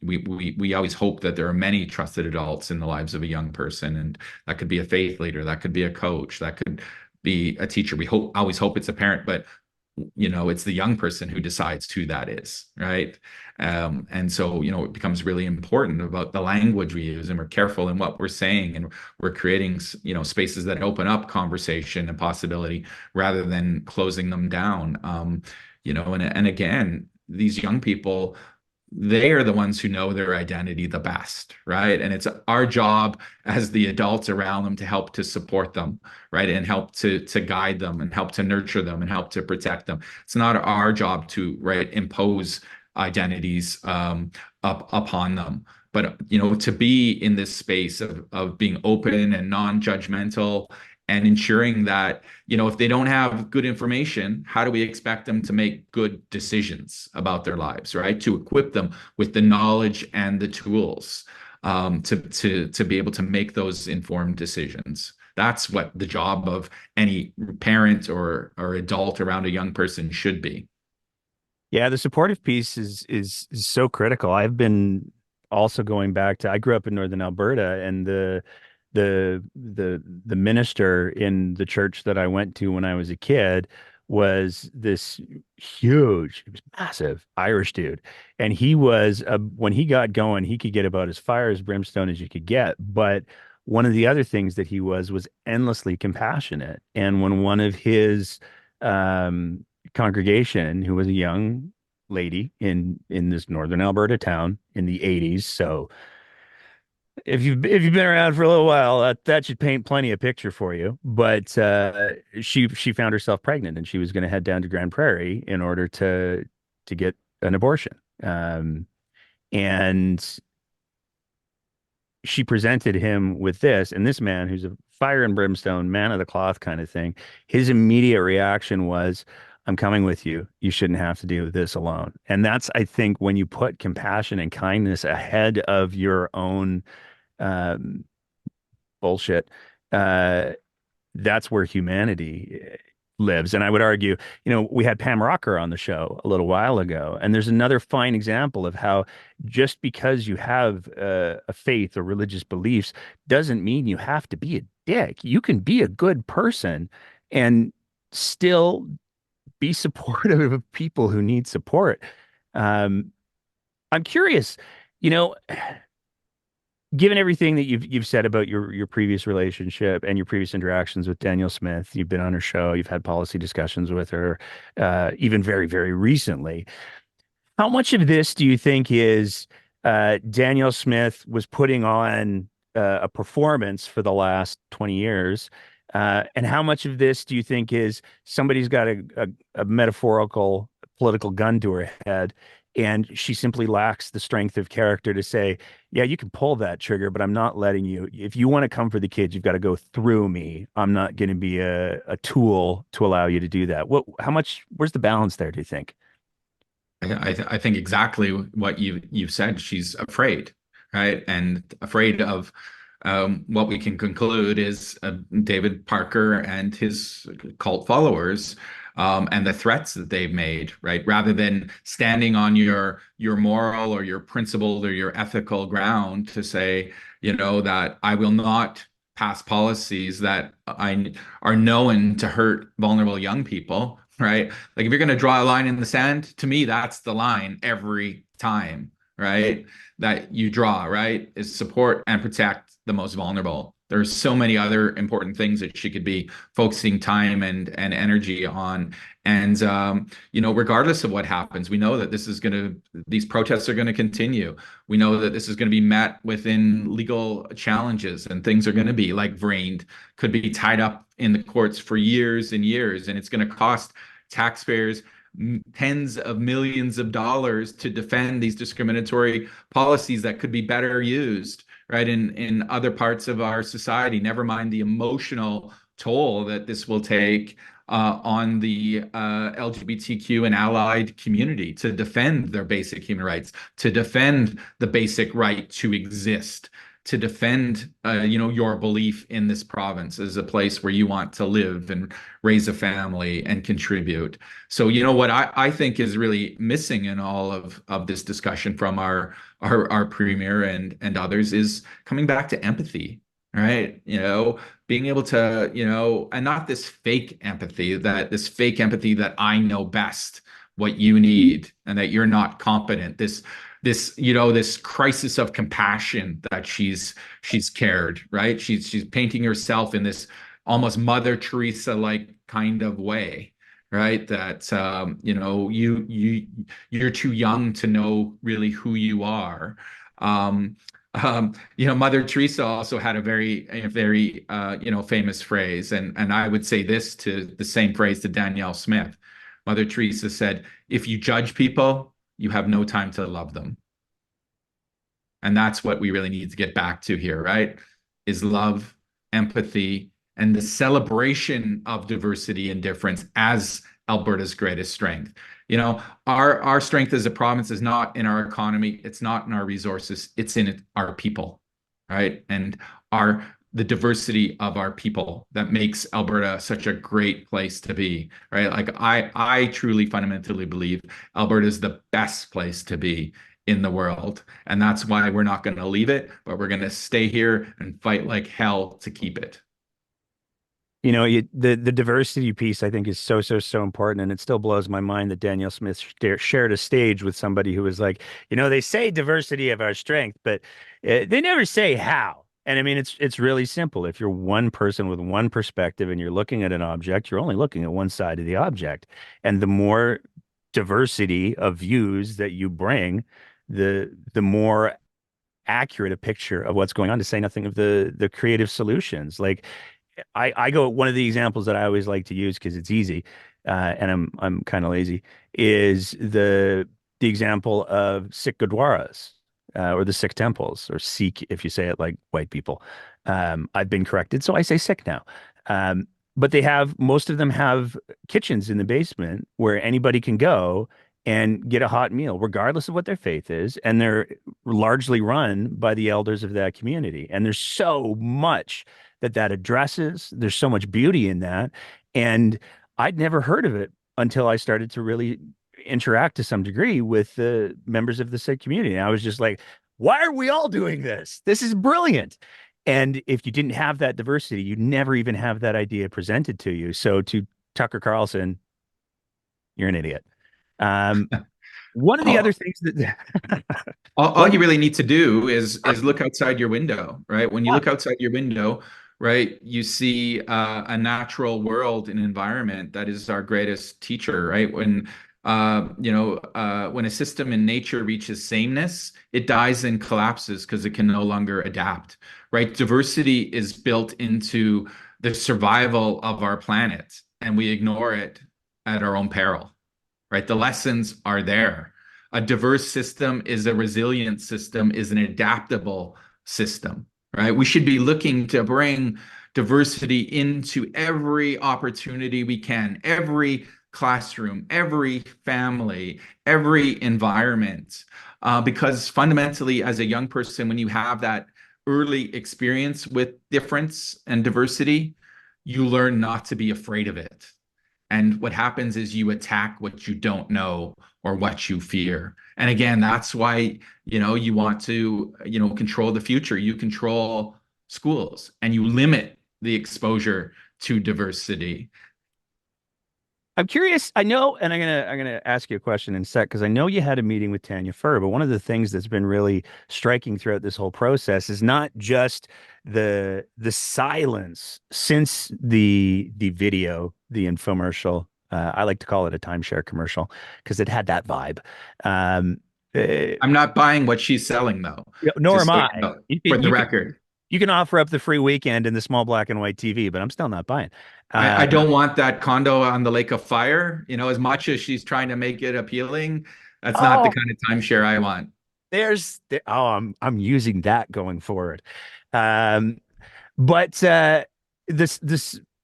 we always hope that there are many trusted adults in the lives of a young person, and that could be a faith leader, that could be a coach, that could be a teacher. We always hope it's a parent, but it's the young person who decides who that is, right? And so, it becomes really important about the language we use, and we're careful in what we're saying, and we're creating, spaces that open up conversation and possibility rather than closing them down. And again, these young people, they are the ones who know their identity the best, right? And it's our job as the adults around them to help to support them, right? And help to guide them and help to nurture them and help to protect them. It's not our job to, right, impose identities upon them. But to be in this space of being open and non-judgmental, and ensuring that, if they don't have good information, how do we expect them to make good decisions about their lives, right? To equip them with the knowledge and the tools. to be able to make those informed decisions. That's what the job of any parent or adult around a young person should be.
Yeah, the supportive piece is so critical. I've been also going back to I grew up in northern Alberta, and the minister in the church that I went to when I was a kid was this huge, he was massive Irish dude. And he was when he got going, he could get about as fire as brimstone as you could get. But one of the other things that he was endlessly compassionate. And when one of his congregation, who was a young lady in this northern Alberta town in the 80s. So if you've been around for a little while, that should paint plenty of picture for you. But she found herself pregnant, and she was going to head down to Grand Prairie in order to get an abortion. And she presented him with this, and this man, who's a fire and brimstone, man of the cloth kind of thing, his immediate reaction was, I'm coming with you. You shouldn't have to do this alone. And that's, I think, when you put compassion and kindness ahead of your own um, bullshit, uh, that's where humanity lives. And I would argue, we had Pam Rocker on the show a little while ago, and there's another fine example of how just because you have a faith or religious beliefs doesn't mean you have to be a dick. You can be a good person and still be supportive of people who need support. Um, I'm curious, you know, given everything that you've said about your previous relationship and your previous interactions with Danielle Smith, you've been on her show, you've had policy discussions with her, even very, very recently. How much of this do you think is Danielle Smith was putting on a performance for the last 20 years? And how much of this do you think is somebody's got a metaphorical political gun to her head, and she simply lacks the strength of character to say, yeah, you can pull that trigger, but I'm not letting you. If you want to come for the kids, you've got to go through me. I'm not going to be a tool to allow you to do that. Where's the balance there, do you think?
I think exactly what you've said. She's afraid, right? And afraid of what we can conclude is David Parker and his cult followers, and the threats that they've made, right? Rather than standing on your moral or your principled or your ethical ground to say, that I will not pass policies that I are known to hurt vulnerable young people, right? Like if you're going to draw a line in the sand, to me, that's the line every time, right? That you draw, right? Is support and protect the most vulnerable. There's so many other important things that she could be focusing time and energy on. And regardless of what happens, we know that these protests are going to continue. We know that this is going to be met within legal challenges, and things are going to be like Vrained, could be tied up in the courts for years and years, and it's going to cost taxpayers tens of millions of dollars to defend these discriminatory policies that could be better used, right, in other parts of our society. Never mind the emotional toll that this will take on the LGBTQ and allied community to defend their basic human rights, to defend the basic right to exist, to defend, your belief in this province as a place where you want to live and raise a family and contribute. So, what I think is really missing in all of this discussion from our premier and others is coming back to empathy, right? Being able to, and not this fake empathy that I know best what you need and that you're not competent. This crisis of compassion that she's cared, right? She's painting herself in this almost Mother Teresa like kind of way, right? That you're too young to know really who you are. Mother Teresa also had a very famous phrase, and I would say this to the same phrase to Danielle Smith. Mother Teresa said, "If you judge people, you have no time to love them." And that's what we really need to get back to here, right? Is love, empathy, and the celebration of diversity and difference as Alberta's greatest strength. You know, our strength as a province is not in our economy, it's not in our resources, it's in our people, right? And our the diversity of our people that makes Alberta such a great place to be, right? Like I truly fundamentally believe Alberta is the best place to be in the world. And that's why we're not going to leave it, but we're going to stay here and fight like hell to keep it.
You know, the diversity piece I think is so important, and it still blows my mind that Danielle Smith shared a stage with somebody who was like, you know, they say diversity of our strength, but they never say how. And I mean, it's really simple. If you're one person with one perspective and you're looking at an object, you're only looking at one side of the object, and the more diversity of views that you bring, the more accurate a picture of what's going on. To say nothing of the creative solutions, like. I go one of the examples that I always like to use because it's easy, and I'm kind of lazy, is the example of Sikh Gurdwaras, or the Sikh temples, or Sikh if you say it like white people. I've been corrected, so I say Sikh now. But most of them have kitchens in the basement where anybody can go and get a hot meal, regardless of what their faith is, and they're largely run by the elders of that community. And there's so much that addresses. There's so much beauty in that. And I'd never heard of it until I started to really interact to some degree with the members of the Sikh community. And I was just like, why are we all doing this? This is brilliant. And if you didn't have that diversity, you'd never even have that idea presented to you. So to Tucker Carlson, you're an idiot. Um, one of the other
All,
things that
all
one of
you really need to do is look outside your window, right? When you
the,
look outside your window, right, you see a natural world and environment that is our greatest teacher, right? When a system in nature reaches sameness, it dies and collapses because it can no longer adapt, right? Diversity is built into the survival of our planet, and we ignore it at our own peril, right? The lessons are there. A diverse system is a resilient system, is an adaptable system, right? We should be looking to bring diversity into every opportunity we can, every classroom, every family, every environment. Because fundamentally, as a young person, when you have that early experience with difference and diversity, you learn not to be afraid of it. And what happens is you attack what you don't know or what you fear. And again, that's why, you want to, control the future. You control schools and you limit the exposure to diversity.
I'm curious. I know, and I'm gonna ask you a question in a sec because I know you had a meeting with Tanya Furr, but one of the things that's been really striking throughout this whole process is not just the silence since the video, the infomercial. I like to call it a timeshare commercial because it had that vibe. Um, uh,
I'm not buying what she's selling, though,
Nor
just
am
so
I.
you know,
You
for
can
the
you can
record.
you can offer up the free weekend in the small black and white TV, but I'm still not buying.
I
Um,
don't want that condo on the Lake of Fire. As much as she's trying to make it appealing, that's not the
oh,
kind of timeshare I want.
I'm using that going forward. Um, but this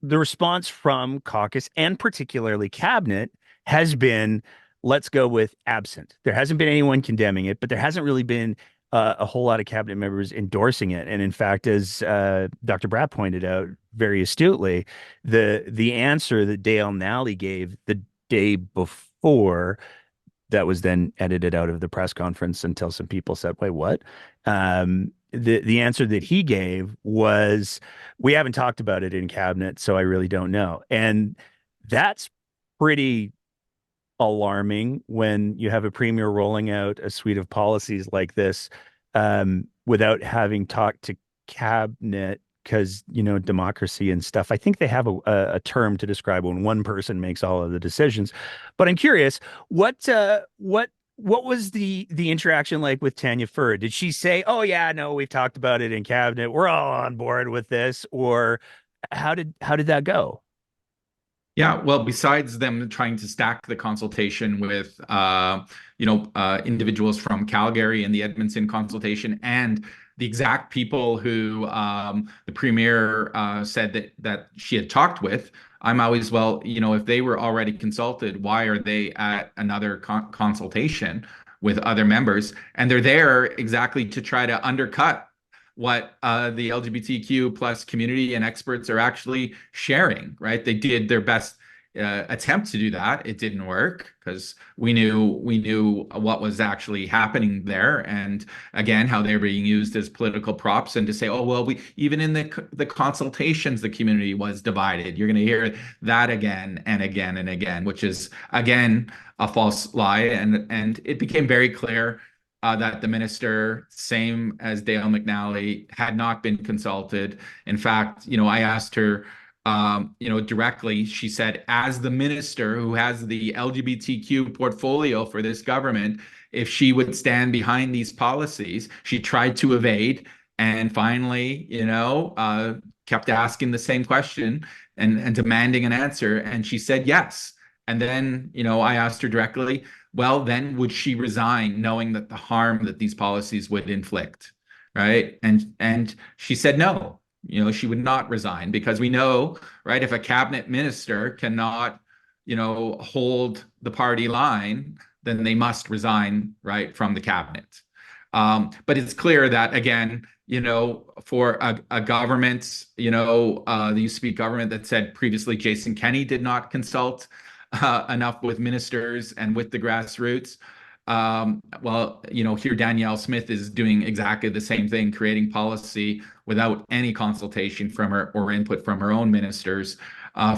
the response from caucus and particularly cabinet has been, let's go with absent. There hasn't been anyone condemning it, but there hasn't really been a whole lot of cabinet members endorsing it. And in fact, as Dr. Bratt pointed out very astutely, the answer that Dale Nally gave the day before, that was then edited out of the press conference until some people said, "Wait, what?" The answer that he gave was, "We haven't talked about it in cabinet, so I really don't know." And that's pretty alarming when you have a premier rolling out a suite of policies like this, without having talked to cabinet, because democracy and stuff. I think they have a term to describe when one person makes all of the decisions. But I'm curious, what was the interaction like with Tanya Furr? Did she say, "Oh yeah, no, we've talked about it in cabinet. We're all on board with this," or how did that go?
Yeah, well, besides them trying to stack the consultation with, individuals from Calgary and the Edmonton consultation and the exact people who the premier said that she had talked with. I'm always, well, if they were already consulted, why are they at another consultation with other members? And they're there exactly to try to undercut what the LGBTQ plus community and experts are actually sharing, right? They did their best attempt to do that. It didn't work because we knew what was actually happening there, and again how they were being used as political props, and to say, oh well, we even in the consultations the community was divided. You're going to hear that again and again and again, which is again a false lie, and it became very clear that the minister, same as Dale McNally, had not been consulted. In fact, I asked her, directly. She said, as the minister who has the LGBTQ portfolio for this government, if she would stand behind these policies. She tried to evade, and finally, kept asking the same question and demanding an answer. And she said yes. And then, I asked her directly, well, then would she resign knowing that the harm that these policies would inflict? Right. And she said no, she would not resign, because we know, right, if a cabinet minister cannot, hold the party line, then they must resign, right, from the cabinet. But it's clear that, again, for a government, the USP government that said previously Jason Kenney did not consult enough with ministers and with the grassroots. Well, here Danielle Smith is doing exactly the same thing, creating policy without any consultation from her or input from her own ministers,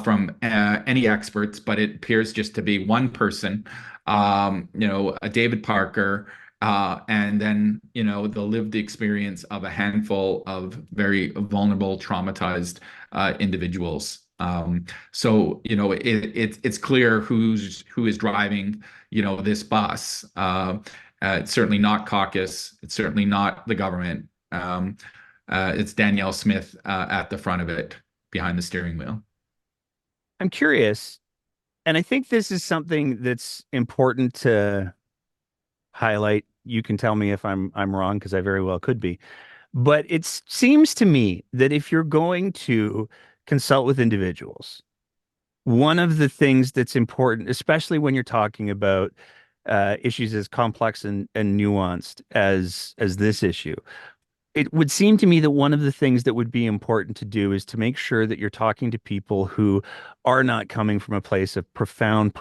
from any experts. But it appears just to be one person, a David Parker, and then, the lived experience of a handful of very vulnerable, traumatized individuals. So, it's clear who is driving, this bus. It's certainly not caucus. It's certainly not the government. It's Danielle Smith at the front of it, behind the steering wheel.
I'm curious, and I think this is something that's important to highlight. You can tell me if I'm wrong, because I very well could be. But it seems to me that if you're going to consult with individuals, one of the things that's important, especially when you're talking about issues as complex and nuanced as this issue, it would seem to me that one of the things that would be important to do is to make sure that you're talking to people who are not coming from a place of profound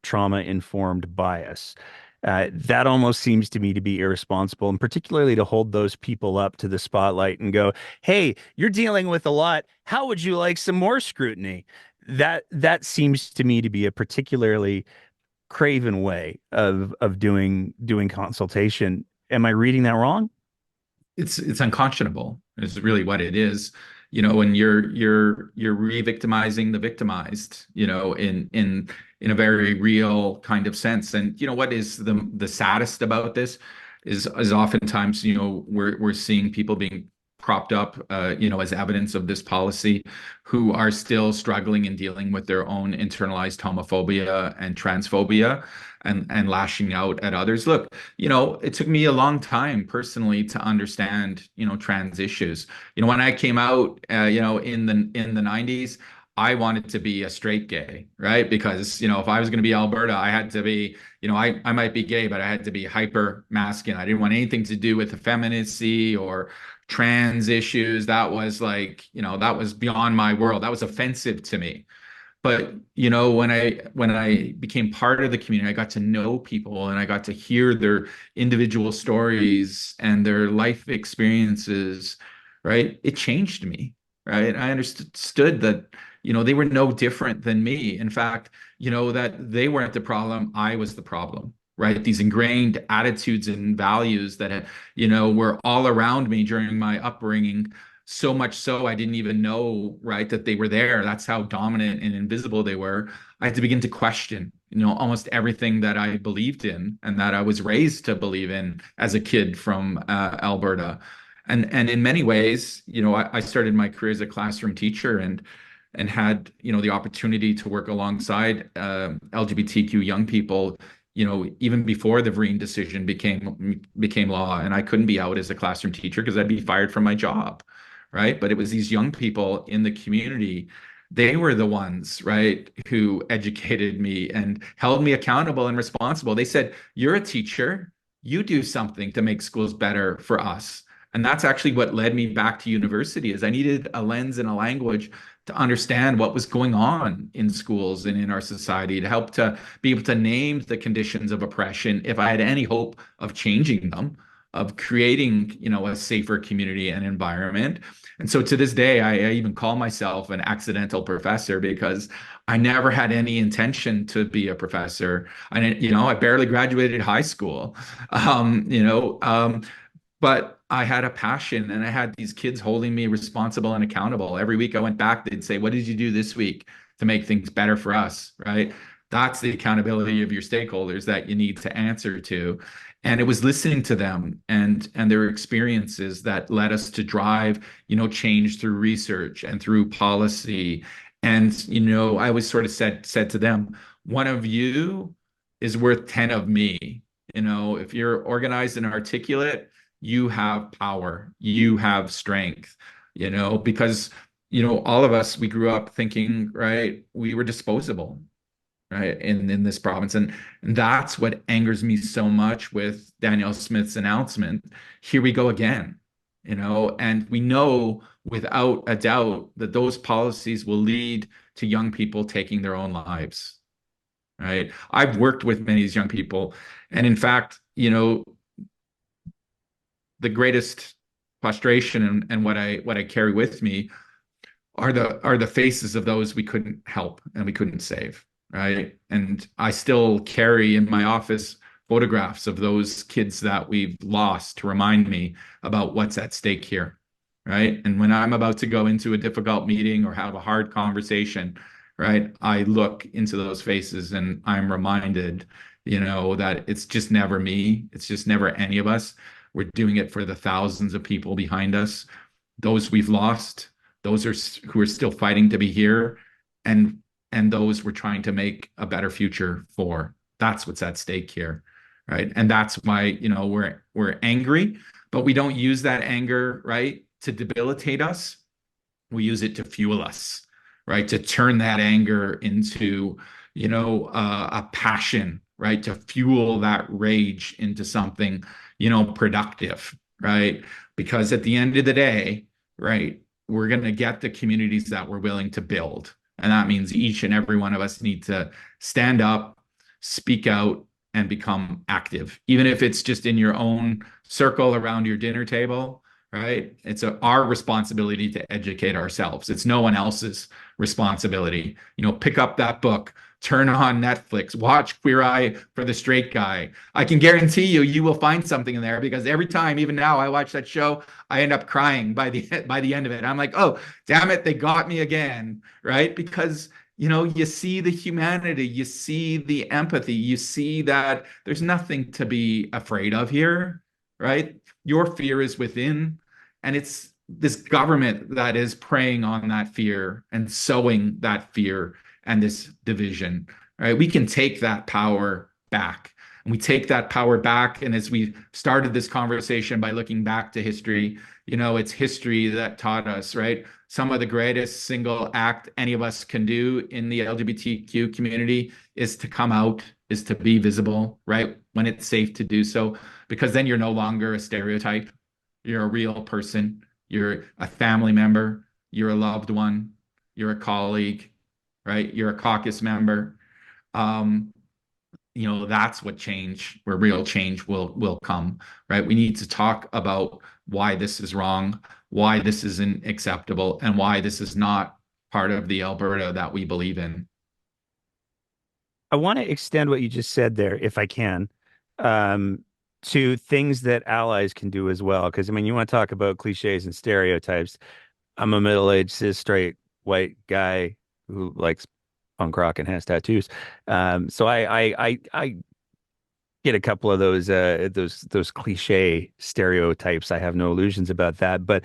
trauma-informed bias. That almost seems to me to be irresponsible, and particularly to hold those people up to the spotlight and go, "Hey, you're dealing with a lot. How would you like some more scrutiny?" That seems to me to be a particularly craven way of doing consultation. Am I reading that wrong?
It's unconscionable is really what it is. When you're re-victimizing the victimized, in a very real kind of sense. And what is the saddest about this is oftentimes, we're seeing people being propped up, as evidence of this policy, who are still struggling and dealing with their own internalized homophobia and transphobia, and lashing out at others. Look, it took me a long time personally to understand, trans issues. When I came out, in the 90s, I wanted to be a straight gay, right? Because, if I was going to be Alberta, I had to be, I might be gay, but I had to be hyper masculine. I didn't want anything to do with effeminacy or trans issues. That was like, that was beyond my world. That was offensive to me. But when I became part of the community, I got to know people, and I got to hear their individual stories and their life experiences, right? It changed me, right? I understood that, they were no different than me. In fact, that they weren't the problem, I was the problem, right? These ingrained attitudes and values that, were all around me during my upbringing. So much so I didn't even know, right, that they were there. That's how dominant and invisible they were. I had to begin to question, almost everything that I believed in and that I was raised to believe in as a kid from Alberta. And in many ways, I started my career as a classroom teacher, and had, the opportunity to work alongside LGBTQ young people even before the Vreen decision became law, and I couldn't be out as a classroom teacher because I'd be fired from my job, right? But it was these young people in the community. They were the ones, right, who educated me and held me accountable and responsible. They said, "You're a teacher. You do something to make schools better for us." And that's actually what led me back to university is I needed a lens and a language to understand what was going on in schools and in our society to help to be able to name the conditions of oppression if I had any hope of changing them, of creating, a safer community and environment. And so to this day, I even call myself an accidental professor because I never had any intention to be a professor. I barely graduated high school. Um, you know, um, but I had a passion and I had these kids holding me responsible and accountable. Every week I went back, they'd say, "What did you do this week to make things better for us?" Right? That's the accountability of your stakeholders that you need to answer to. And it was listening to them and their experiences that led us to drive, change through research and through policy. And, I always sort of said to them, one of you is worth 10 of me. If you're organized and articulate, you have power, you have strength, because, all of us, we grew up thinking, right, we were disposable, right, in this province. And that's what angers me so much with Danielle Smith's announcement. Here we go again, and we know without a doubt that those policies will lead to young people taking their own lives, right? I've worked with many of these young people, and in fact, the greatest frustration and what I carry with me are the faces of those we couldn't help and we couldn't save, right? And I still carry in my office photographs of those kids that we've lost to remind me about what's at stake here, right? And when I'm about to go into a difficult meeting or have a hard conversation, right, I look into those faces and I'm reminded, that it's just never me. It's just never any of us. We're doing it for the thousands of people behind us, those we've lost, those who are still fighting to be here, and those we're trying to make a better future for. That's what's at stake here, right? And that's why we're angry, but we don't use that anger, right, to debilitate us. We use it to fuel us, right? To turn that anger into a passion, right? To fuel that rage into something productive, right? Because at the end of the day, right, we're going to get the communities that we're willing to build. And that means each and every one of us need to stand up, speak out, and become active, even if it's just in your own circle around your dinner table, right? It's our responsibility to educate ourselves. It's no one else's responsibility. Pick up that book, turn on Netflix, watch Queer Eye for the Straight Guy. I can guarantee you will find something in there because every time, even now, I watch that show, I end up crying by the end of it. I'm like, oh, damn it, they got me again, right? Because you see the humanity, you see the empathy, you see that there's nothing to be afraid of here, right? Your fear is within, and it's this government that is preying on that fear and sowing that fear and this division, right? We can take that power back. And we take that power back. And as we started this conversation by looking back to history, it's history that taught us, right? Some of the greatest single act any of us can do in the LGBTQ community is to come out, is to be visible, right? When it's safe to do so, because then you're no longer a stereotype. You're a real person. You're a family member. You're a loved one. You're a colleague, right? You're a caucus member. Um, that's where real change will come, right? We need to talk about why this is wrong, why this isn't acceptable, and why this is not part of the Alberta that we believe in.
I want to extend what you just said there, if I can, um, to things that allies can do as well. Because I mean, you want to talk about cliches and stereotypes. I'm a middle-aged, cis, straight, white guy who likes punk rock and has tattoos. So I get a couple of those cliche stereotypes. I have no illusions about that. But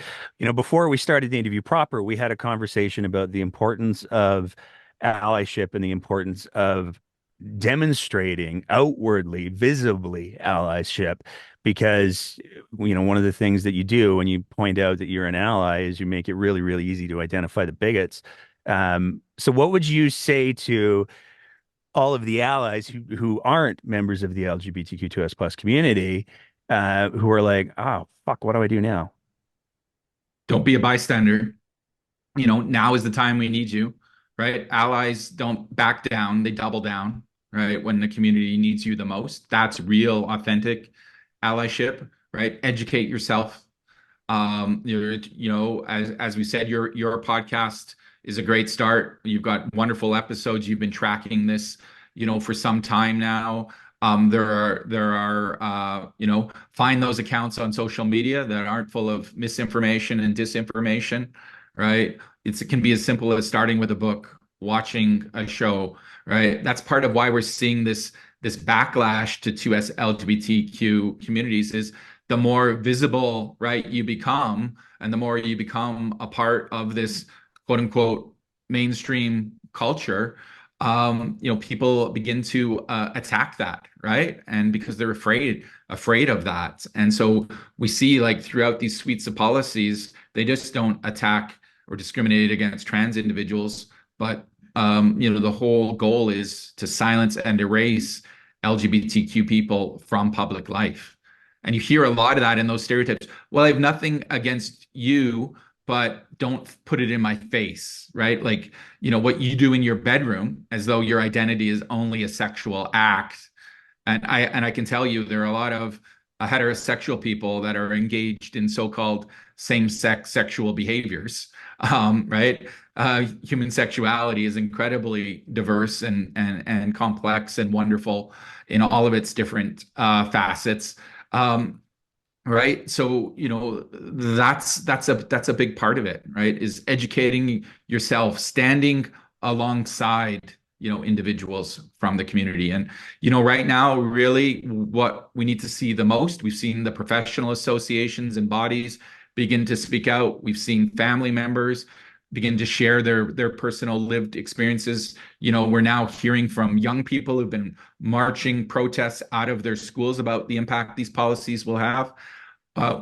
before we started the interview proper, we had a conversation about the importance of allyship and the importance of demonstrating outwardly, visibly allyship, because one of the things that you do when you point out that you're an ally is you make it really, really easy to identify the bigots. So what would you say to all of the allies who aren't members of the LGBTQ2S plus community, who are like, oh fuck, what do I do now?
Don't be a bystander. Now is the time we need you, right? Allies don't back down, they double down, right? When the community needs you the most. That's real, authentic allyship, right? Educate yourself. As we said, your podcast is a great start. You've got wonderful episodes. You've been tracking this, for some time now. Find those accounts on social media that aren't full of misinformation and disinformation, right? It can be as simple as starting with a book, watching a show, right? That's part of why we're seeing this backlash to 2S LGBTQ communities is the more visible, right, you become, and the more you become a part of this quote unquote mainstream culture, people begin to attack that, right? And because they're afraid of that. And so we see like throughout these suites of policies, they just don't attack or discriminate against trans individuals, but the whole goal is to silence and erase LGBTQ people from public life. And you hear a lot of that in those stereotypes. Well, I have nothing against you, but don't put it in my face, right? Like, what you do in your bedroom as though your identity is only a sexual act. And I can tell you there are a lot of heterosexual people that are engaged in so-called same-sex sexual behaviors, right? Human sexuality is incredibly diverse and complex and wonderful in all of its different facets. Right. So, that's a big part of it, right? Is educating yourself, standing alongside, individuals from the community. And, right now, really what we need to see the most, we've seen the professional associations and bodies begin to speak out. We've seen family members begin to share their personal lived experiences. We're now hearing from young people who've been marching protests out of their schools about the impact these policies will have.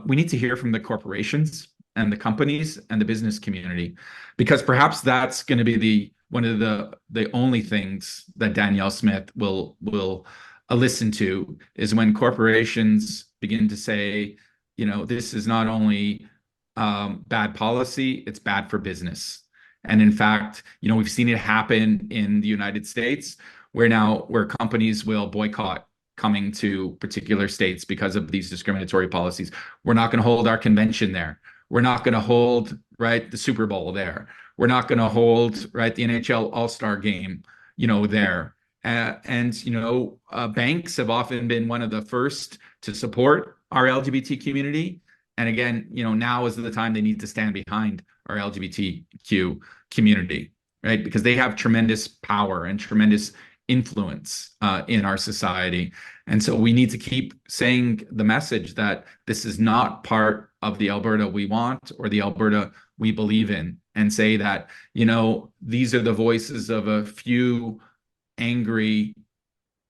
We need to hear from the corporations and the companies and the business community, because perhaps that's going to be one of the only things that Danielle Smith will listen to, is when corporations begin to say, this is not only bad policy, it's bad for business. And in fact, we've seen it happen in the United States, where companies will boycott coming to particular states because of these discriminatory policies. We're not going to hold our convention there. We're not going to hold, right, the Super Bowl there. We're not going to hold, right, the NHL All-Star game, there. Banks have often been one of the first to support our LGBT community. And again, now is the time they need to stand behind our LGBTQ community, right? Because they have tremendous power and tremendous influence in our society. And so we need to keep saying the message that this is not part of the Alberta we want or the Alberta we believe in, and say that, these are the voices of a few angry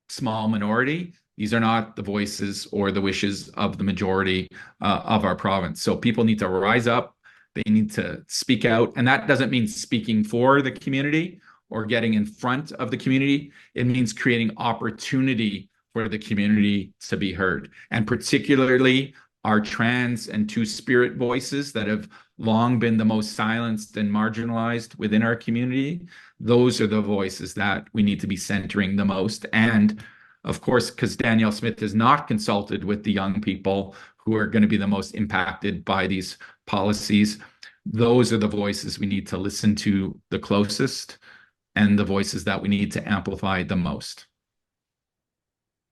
small minority. These are not the voices or the wishes of the majority of our province. So people need to rise up. They need to speak out. And that doesn't mean speaking for the community or getting in front of the community. It means creating opportunity for the community to be heard. And particularly our trans and two-spirit voices that have long been the most silenced and marginalized within our community. Those are the voices that we need to be centering the most. And of course, because Danielle Smith has not consulted with the young people who are going to be the most impacted by these policies, those are the voices we need to listen to the closest, and the voices that we need to amplify the most.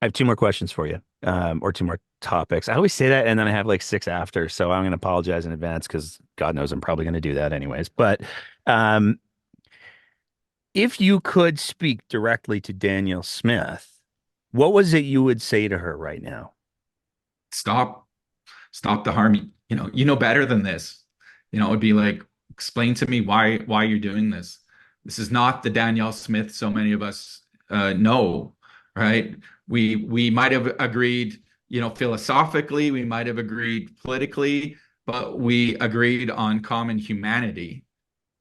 I have two more questions for you, or two more topics. I always say that, and then I have like six after, so I'm going to apologize in advance because God knows I'm probably going to do that anyways. But um, if you could speak directly to Danielle Smith, what was it you would say to her right now?
Stop, stop the harm. You know better than this. It would be like, explain to me why you're doing this. This is not the Danielle Smith so many of us no, right? We might have agreed, philosophically, we might have agreed politically, but we agreed on common humanity.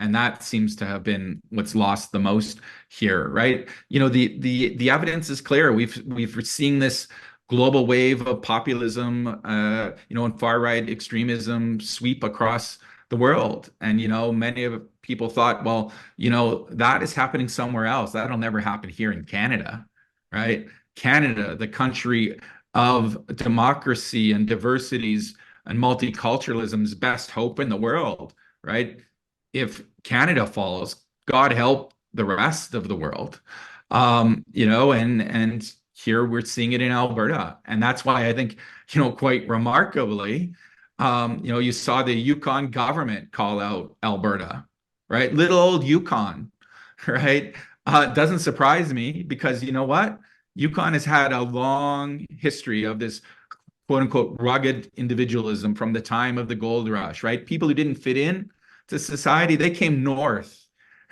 And that seems to have been what's lost the most here, right? The evidence is clear. We've seen this global wave of populism, and far right extremism sweep across the world. And many of people thought, well, that is happening somewhere else. That'll never happen here in Canada, right? Canada, the country of democracy and diversities and multiculturalism's best hope in the world, right? If Canada falls, God help the rest of the world. And here we're seeing it in Alberta. And that's why I think, quite remarkably, you saw the Yukon government call out Alberta, right? Little old Yukon, right? Doesn't surprise me because you know what? Yukon has had a long history of this quote unquote rugged individualism from the time of the gold rush, right? People who didn't fit in to society, they came north,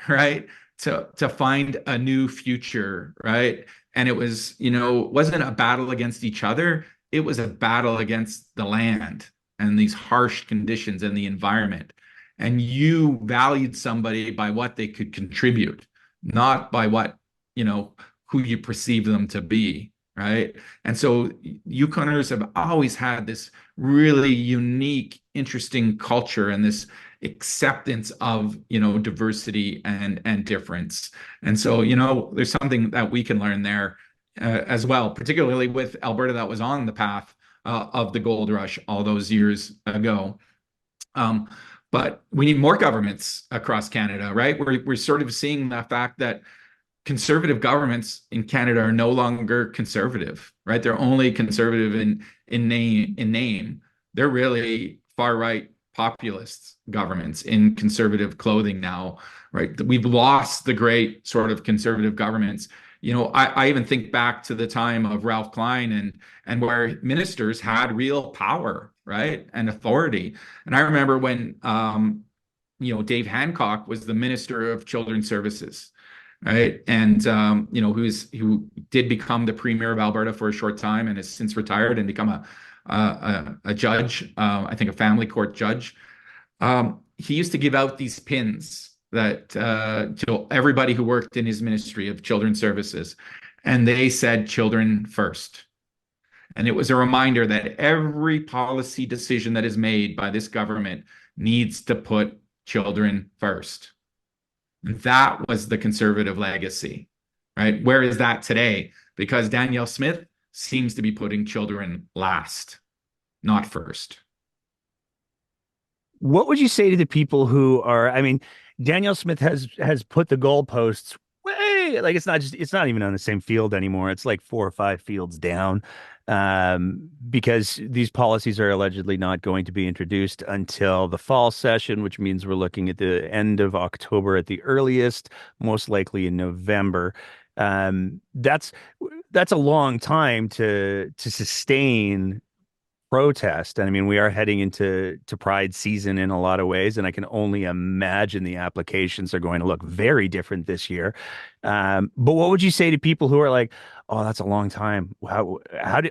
right? To find a new future, right? And it was, wasn't a battle against each other. It was a battle against the land and these harsh conditions and the environment. And you valued somebody by what they could contribute, not by what, who you perceive them to be, right? And so Yukoners have always had this really unique, interesting culture and this acceptance of diversity and difference. And so there's something that we can learn there as well, particularly with Alberta that was on the path of the gold rush all those years ago. But we need more governments across Canada, right? We're sort of seeing the fact that conservative governments in Canada are no longer conservative, right? They're only conservative in name. They're really far right populist governments in conservative clothing now, right? We've lost the great sort of conservative governments. I even think back to the time of Ralph Klein and where ministers had real power, right, and authority. And I remember when Dave Hancock was the Minister of Children's Services, right, and who did become the Premier of Alberta for a short time and has since retired and become a judge, I think a family court judge. He used to give out these pins that to everybody who worked in his ministry of children's services, and they said children first. And it was a reminder that every policy decision that is made by this government needs to put children first. And that was the conservative legacy, right? Where is that today? Because Danielle Smith seems to be putting children last, not first.
What would you say to the people who are, I mean, Danielle Smith has put the goalposts way, like it's not even on the same field anymore. It's like 4 or 5 fields down. Because these policies are allegedly not going to be introduced until the fall session, which means we're looking at the end of October at the earliest, most likely in November. That's a long time to sustain protest. And I mean, we are heading into Pride season in a lot of ways, and I can only imagine the applications are going to look very different this year. But what would you say to people who are like, "Oh, that's a long time"? What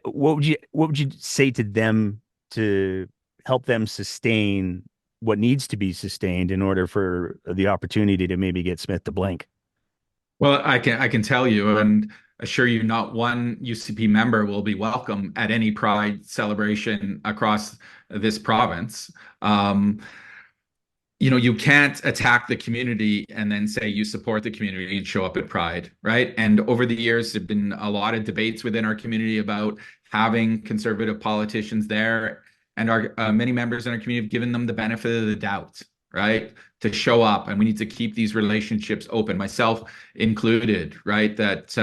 would you say to them to help them sustain what needs to be sustained in order for the opportunity to maybe get Smith to blink?
Well, I can tell you and assure you, not one UCP member will be welcome at any Pride celebration across this province. You can't attack the community and then say you support the community and show up at Pride, right? And over the years, there've been a lot of debates within our community about having conservative politicians there, and our many members in our community have given them the benefit of the doubt, right? To show up, and we need to keep these relationships open, myself included, right? That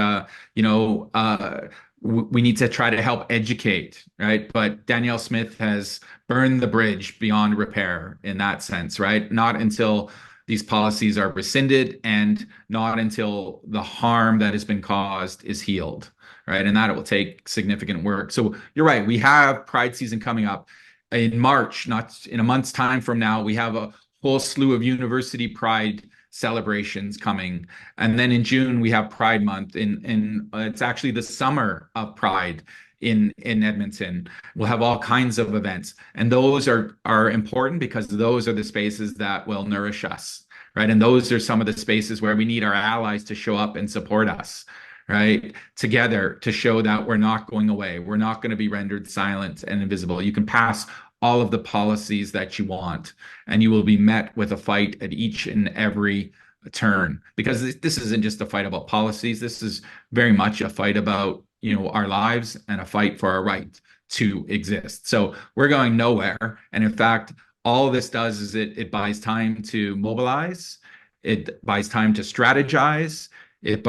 we need to try to help educate, right? But Danielle Smith has burned the bridge beyond repair in that sense, right? Not until these policies are rescinded and not until the harm that has been caused is healed, right? And that it will take significant work. So you're right. We have Pride season coming up in March, not in a month's time from now. We have a whole slew of university Pride celebrations coming. And then in June, we have Pride Month. It's actually the summer of Pride in Edmonton. We'll have all kinds of events. And those are important because those are the spaces that will nourish us, right? And those are some of the spaces where we need our allies to show up and support us, right? Together to show that we're not going away. We're not going to be rendered silent and invisible. You can pass all of the policies that you want, and you will be met with a fight at each and every turn, because this isn't just a fight about policies. This is very much a fight about, our lives, and a fight for our right to exist. So we're going nowhere. And in fact, all this does is it buys time to mobilize, it buys time to strategize, it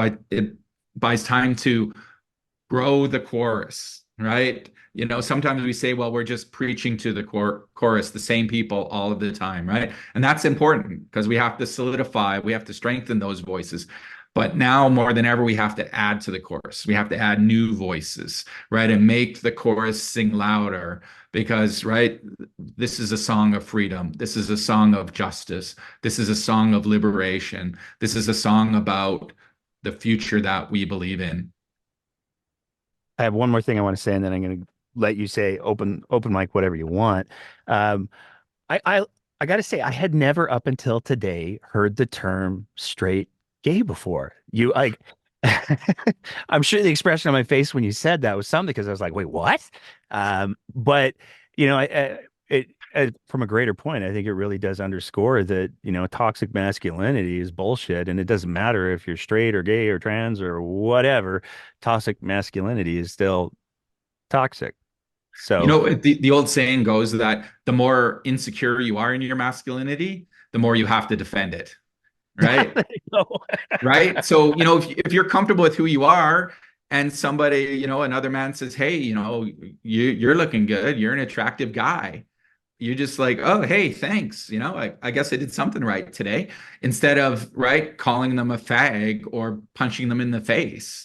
buys time to grow the chorus, right? Sometimes we say, well, we're just preaching to the chorus, the same people all of the time, right? And that's important because we have to solidify, we have to strengthen those voices. But now more than ever, we have to add to the chorus. We have to add new voices, right? And make the chorus sing louder because, right, this is a song of freedom. This is a song of justice. This is a song of liberation. This is a song about the future that we believe in.
I have one more thing I want to say, and then I'm going to let you say open mic whatever you want. Um, I got to say I had never up until today heard the term straight gay before. You like, I'm sure the expression on my face when you said that was something because I was like, wait, what? But from a greater point, I think it really does underscore that, toxic masculinity is bullshit. And it doesn't matter if you're straight or gay or trans or whatever, toxic masculinity is still toxic. So
The old saying goes that the more insecure you are in your masculinity, the more you have to defend it, right?
there you go.
Right. So, if you're comfortable with who you are, and somebody, another man says, hey, you're looking good, you're an attractive guy. You're just like, oh, hey, thanks. I guess I did something right today, instead of, right, calling them a fag or punching them in the face.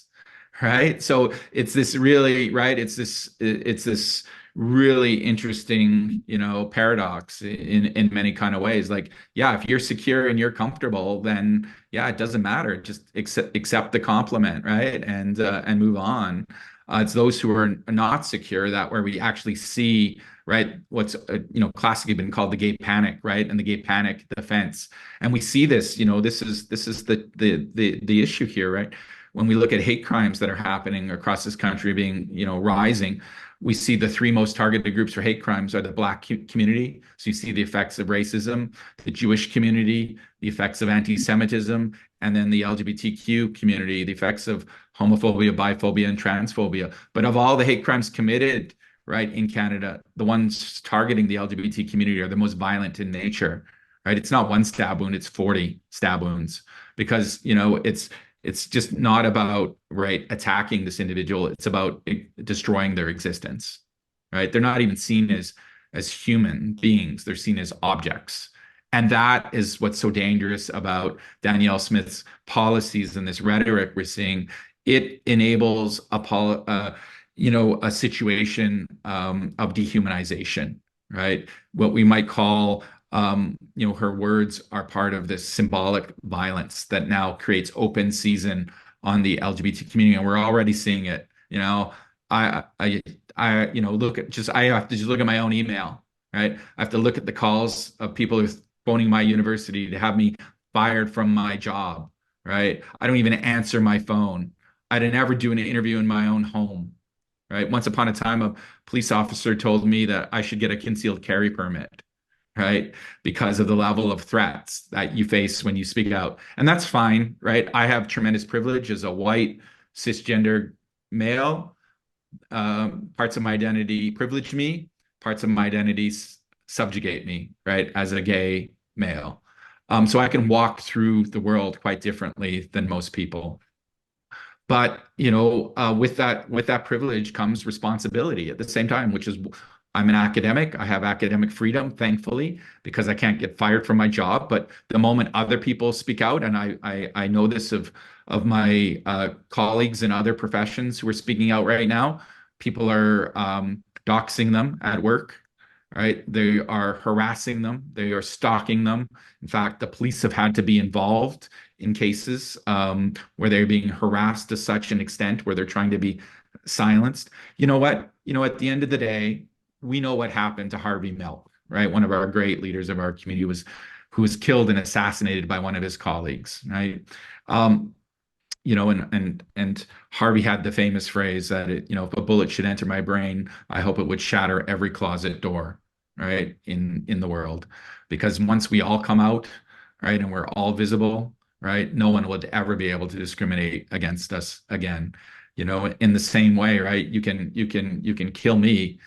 Right. So it's this really, right. It's this really interesting, paradox in many kind of ways. Like, yeah, if you're secure and you're comfortable, then yeah, it doesn't matter. Just accept the compliment, right? And move on. It's those who are not secure that where we actually see, right, what's classically been called the gay panic, right, and the gay panic defense. And we see this, this is the issue here, right? When we look at hate crimes that are happening across this country being, rising, we see the three most targeted groups for hate crimes are the Black community. So you see the effects of racism, the Jewish community, the effects of anti-Semitism, and then the LGBTQ community, the effects of homophobia, biphobia, and transphobia. But of all the hate crimes committed, right, in Canada, the ones targeting the LGBT community are the most violent in nature, right? It's not one stab wound, it's 40 stab wounds, because, it's just not about, right, attacking this individual. It's about destroying their existence, right? They're not even seen as human beings. They're seen as objects. And that is what's so dangerous about Danielle Smith's policies and this rhetoric we're seeing. It enables a situation of dehumanization, right? What we might call her words are part of this symbolic violence that now creates open season on the LGBT community, and we're already seeing it. I I have to just look at my own email, right? I have to look at the calls of people who are phoning my university to have me fired from my job, right? I don't even answer my phone. I'd never do an interview in my own home, right? Once upon a time, a police officer told me that I should get a concealed carry permit, right? Because of the level of threats that you face when you speak out. And that's fine, right? I have tremendous privilege as a white cisgender male. Parts of my identity privilege me, parts of my identity subjugate me, right? As a gay male. So I can walk through the world quite differently than most people. But with that privilege comes responsibility at the same time, which is I'm an academic. I have academic freedom, thankfully, because I can't get fired from my job. But the moment other people speak out, and I know this of my colleagues in other professions who are speaking out right now, people are doxing them at work, right? They are harassing them, they are stalking them. In fact, the police have had to be involved in cases where they're being harassed to such an extent where they're trying to be silenced. You know what? At the end of the day, we know what happened to Harvey Milk, right? One of our great leaders of our community was who was killed and assassinated by one of his colleagues, right? Um, and Harvey had the famous phrase that if a bullet should enter my brain, I hope it would shatter every closet door, right, in the world, because once we all come out, right, and we're all visible, right, no one would ever be able to discriminate against us again. In the same way, right, you can kill me,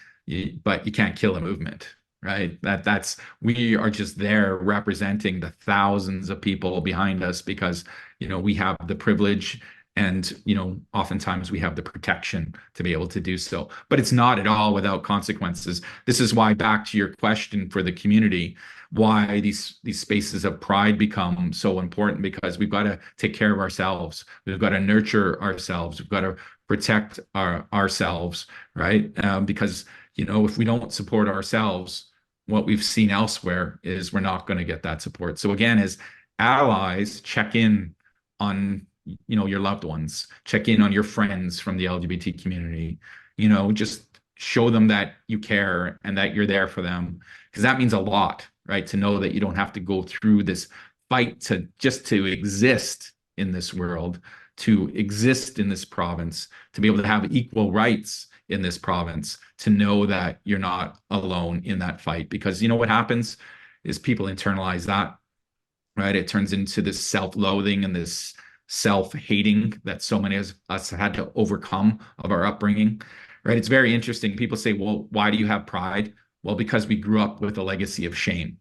but you can't kill a movement. Right. That's we are just there representing the thousands of people behind us because we have the privilege and oftentimes we have the protection to be able to do so, but it's not at all without consequences. This is why, back to your question for the community, why these spaces of pride become so important, because we've got to take care of ourselves, we've got to nurture ourselves, we've got to protect ourselves, right? Because if we don't support ourselves, what we've seen elsewhere is we're not going to get that support. So again, as allies, check in on your loved ones, check in on your friends from the LGBT community, just show them that you care and that you're there for them, because that means a lot, right? To know that you don't have to go through this fight to exist in this world, to exist in this province, to be able to have equal rights in this province, to know that you're not alone in that fight. Because what happens is people internalize that, right? It turns into this self-loathing and this self-hating that so many of us had to overcome of our upbringing, right? It's very interesting. People say, well, why do you have pride? Well, because we grew up with a legacy of shame,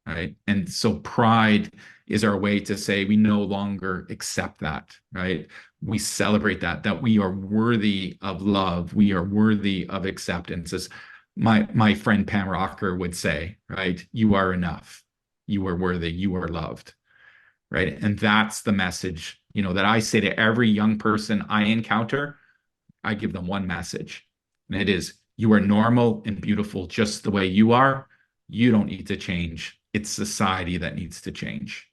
right? And so pride is our way to say we no longer accept that, right? We celebrate that we are worthy of love, we are worthy of acceptance. As my friend Pam Rocker would say, right? You are enough, you are worthy, you are loved, right? And that's the message, that I say to every young person I encounter. I give them one message, and it is, you are normal and beautiful just the way you are. You don't need to change. It's society that needs to change.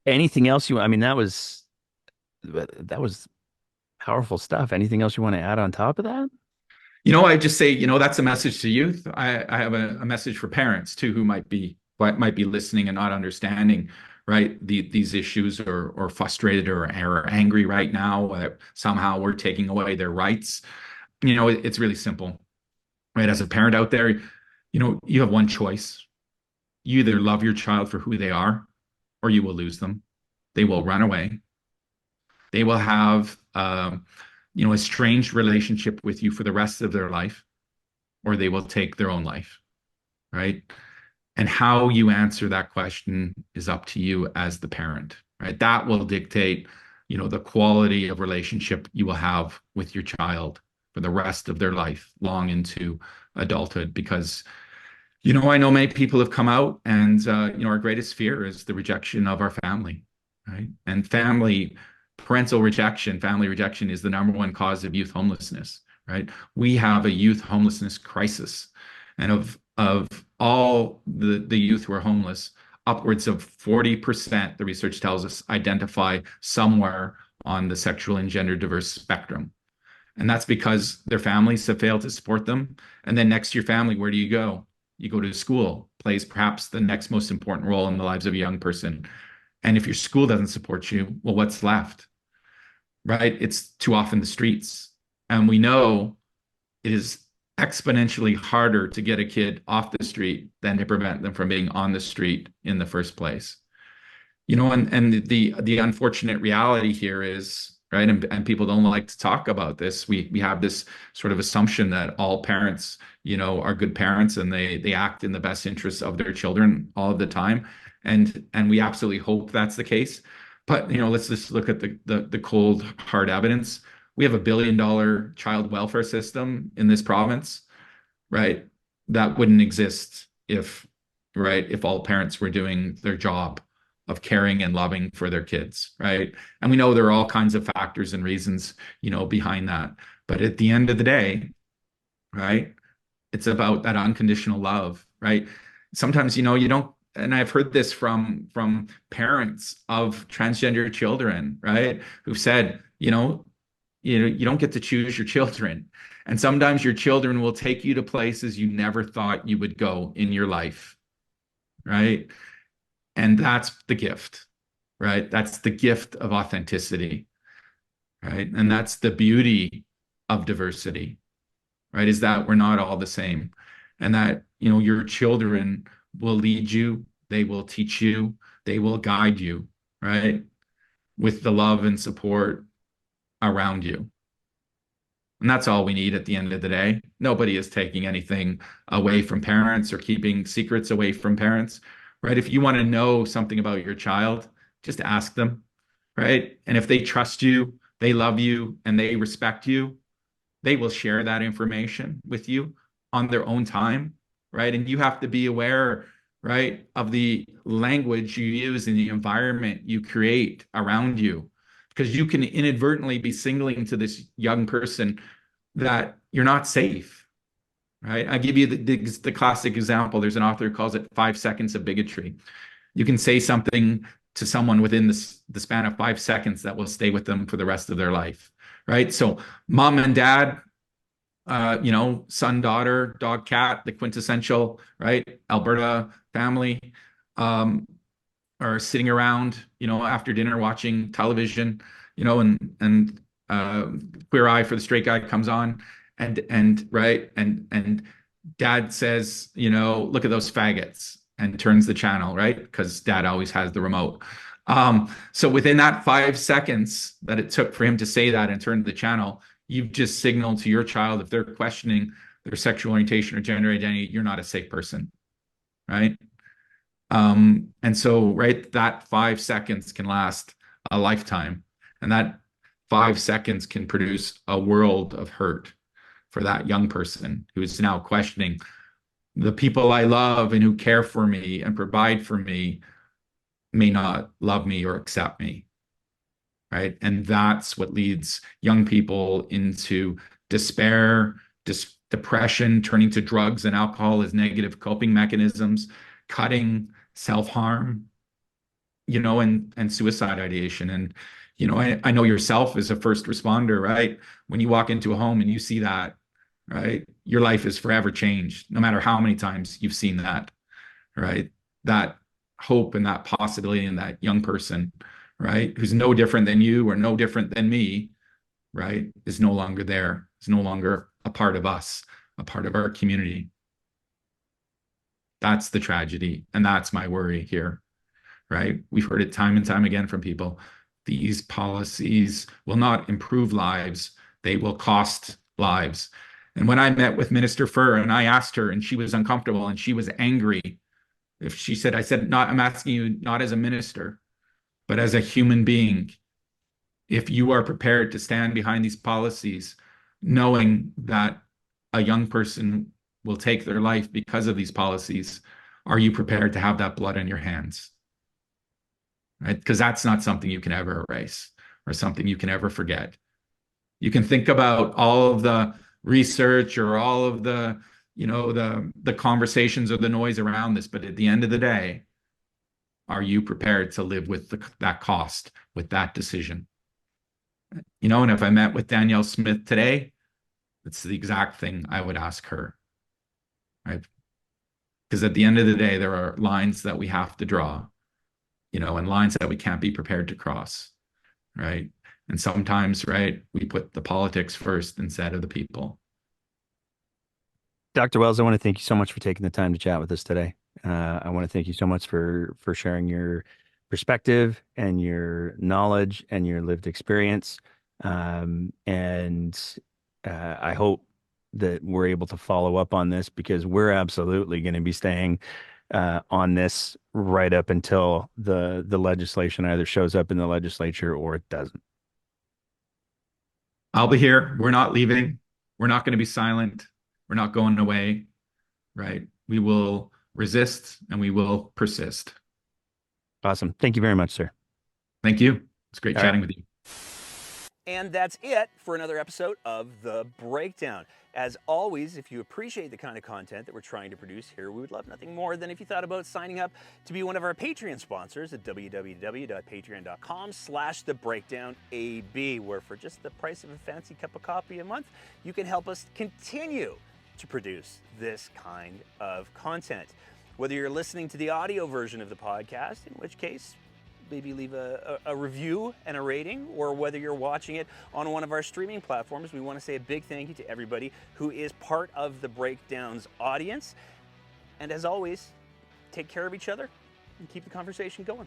Anything else I mean, that was powerful stuff. Anything else you want to add on top of that?
I just say, that's a message to youth. I have a message for parents too, who might be listening and not understanding, right? These issues, or frustrated or angry right now that somehow we're taking away their rights. It's really simple, right? As a parent out there, you have one choice. You either love your child for who they are, or you will lose them. They will run away. They will have, a strange relationship with you for the rest of their life, or they will take their own life, right? And how you answer that question is up to you as the parent, right? That will dictate, the quality of relationship you will have with your child for the rest of their life, long into adulthood. Because I know many people have come out, and our greatest fear is the rejection of our family, right? And family rejection is the number one cause of youth homelessness, right? We have a youth homelessness crisis, and of all the youth who are homeless, upwards of 40%, the research tells us, identify somewhere on the sexual and gender diverse spectrum. And that's because their families have failed to support them. And then next to your family, where do you go? You go to school, plays perhaps the next most important role in the lives of a young person. And if your school doesn't support you, well, what's left? Right? It's too often the streets. And we know it is exponentially harder to get a kid off the street than to prevent them from being on the street in the first place. And the unfortunate reality here is, right, and people don't like to talk about this. We have this sort of assumption that all parents, are good parents, and they act in the best interests of their children all of the time. And we absolutely hope that's the case. But let's just look at the cold hard evidence. We have $1 billion child welfare system in this province, right? That wouldn't exist if, right, if all parents were doing their job of caring and loving for their kids, right? And we know there are all kinds of factors and reasons, behind that. But at the end of the day, right? It's about that unconditional love, right? Sometimes, you don't, and I've heard this from parents of transgender children, right? Who've said, you don't get to choose your children. And sometimes your children will take you to places you never thought you would go in your life, right? And that's the gift, right? That's the gift of authenticity, right? And that's the beauty of diversity, right? Is that we're not all the same. And that, your children will lead you, they will teach you, they will guide you, right? With the love and support around you. And that's all we need at the end of the day. Nobody is taking anything away from parents or keeping secrets away from parents, right? If you want to know something about your child, just ask them, right? And if they trust you, they love you, and they respect you, they will share that information with you on their own time, right? And you have to be aware, right, of the language you use and the environment you create around you, because you can inadvertently be signaling to this young person that you're not safe, right? I give you the classic example. There's an author who calls it 5 seconds of bigotry. You can say something to someone within the span of 5 seconds that will stay with them for the rest of their life, right? So mom and dad, son, daughter, dog, cat, the quintessential, right? Alberta family, um, are sitting around, after dinner watching television, and Queer Eye for the Straight Guy comes on, and right, and dad says, look at those faggots, and turns the channel, right? Because dad always has the remote. So within that 5 seconds that it took for him to say that and turn the channel, you've just signaled to your child, if they're questioning their sexual orientation or gender identity, you're not a safe person, right? And so, right, that 5 seconds can last a lifetime, and that 5 seconds can produce a world of hurt for that young person who is now questioning the people I love and who care for me and provide for me may not love me or accept me, right? And that's what leads young people into despair, depression, turning to drugs and alcohol as negative coping mechanisms, cutting, self-harm, and suicide ideation. And, I know yourself as a first responder, right? When you walk into a home and you see that, right, your life is forever changed, no matter how many times you've seen that, right? That hope and that possibility in that young person, right, who's no different than you or no different than me, right, is no longer there, is no longer a part of us, a part of our community. That's the tragedy. And that's my worry here, right? We've heard it time and time again from people. These policies will not improve lives, they will cost lives. And when I met with Minister Furr and I asked her, and she was uncomfortable and she was angry, if she said, I said, not, I'm asking you not as a minister, but as a human being, if you are prepared to stand behind these policies, knowing that a young person will take their life because of these policies, are you prepared to have that blood on your hands? Right? Because that's not something you can ever erase or something you can ever forget. You can think about all of the research or all of the conversations or the noise around this, but at the end of the day, are you prepared to live with that cost, with that decision? And if I met with Danielle Smith today, it's the exact thing I would ask her, right? Because at the end of the day, there are lines that we have to draw, and lines that we can't be prepared to cross, right? And sometimes, right, we put the politics first instead of the people.
Dr. Wells, I want to thank you so much for taking the time to chat with us today. I want to thank you so much for sharing your perspective and your knowledge and your lived experience. And I hope that we're able to follow up on this because we're absolutely going to be staying on this right up until the legislation either shows up in the legislature or it doesn't.
I'll be here. We're not leaving. We're not going to be silent. We're not going away, right? We will resist and we will persist.
Awesome. Thank you very much, sir.
Thank you. It's great
All right.
chatting with you.
And that's it for another episode of The Breakdown. As always, if you appreciate the kind of content that we're trying to produce here, we would love nothing more than if you thought about signing up to be one of our Patreon sponsors at www.patreon.com/thebreakdownab, where for just the price of a fancy cup of coffee a month, you can help us continue to produce this kind of content. Whether you're listening to the audio version of the podcast, in which case, maybe leave a review and a rating, or whether you're watching it on one of our streaming platforms, we want to say a big thank you to everybody who is part of the Breakdown's audience. And as always, take care of each other and keep the conversation going.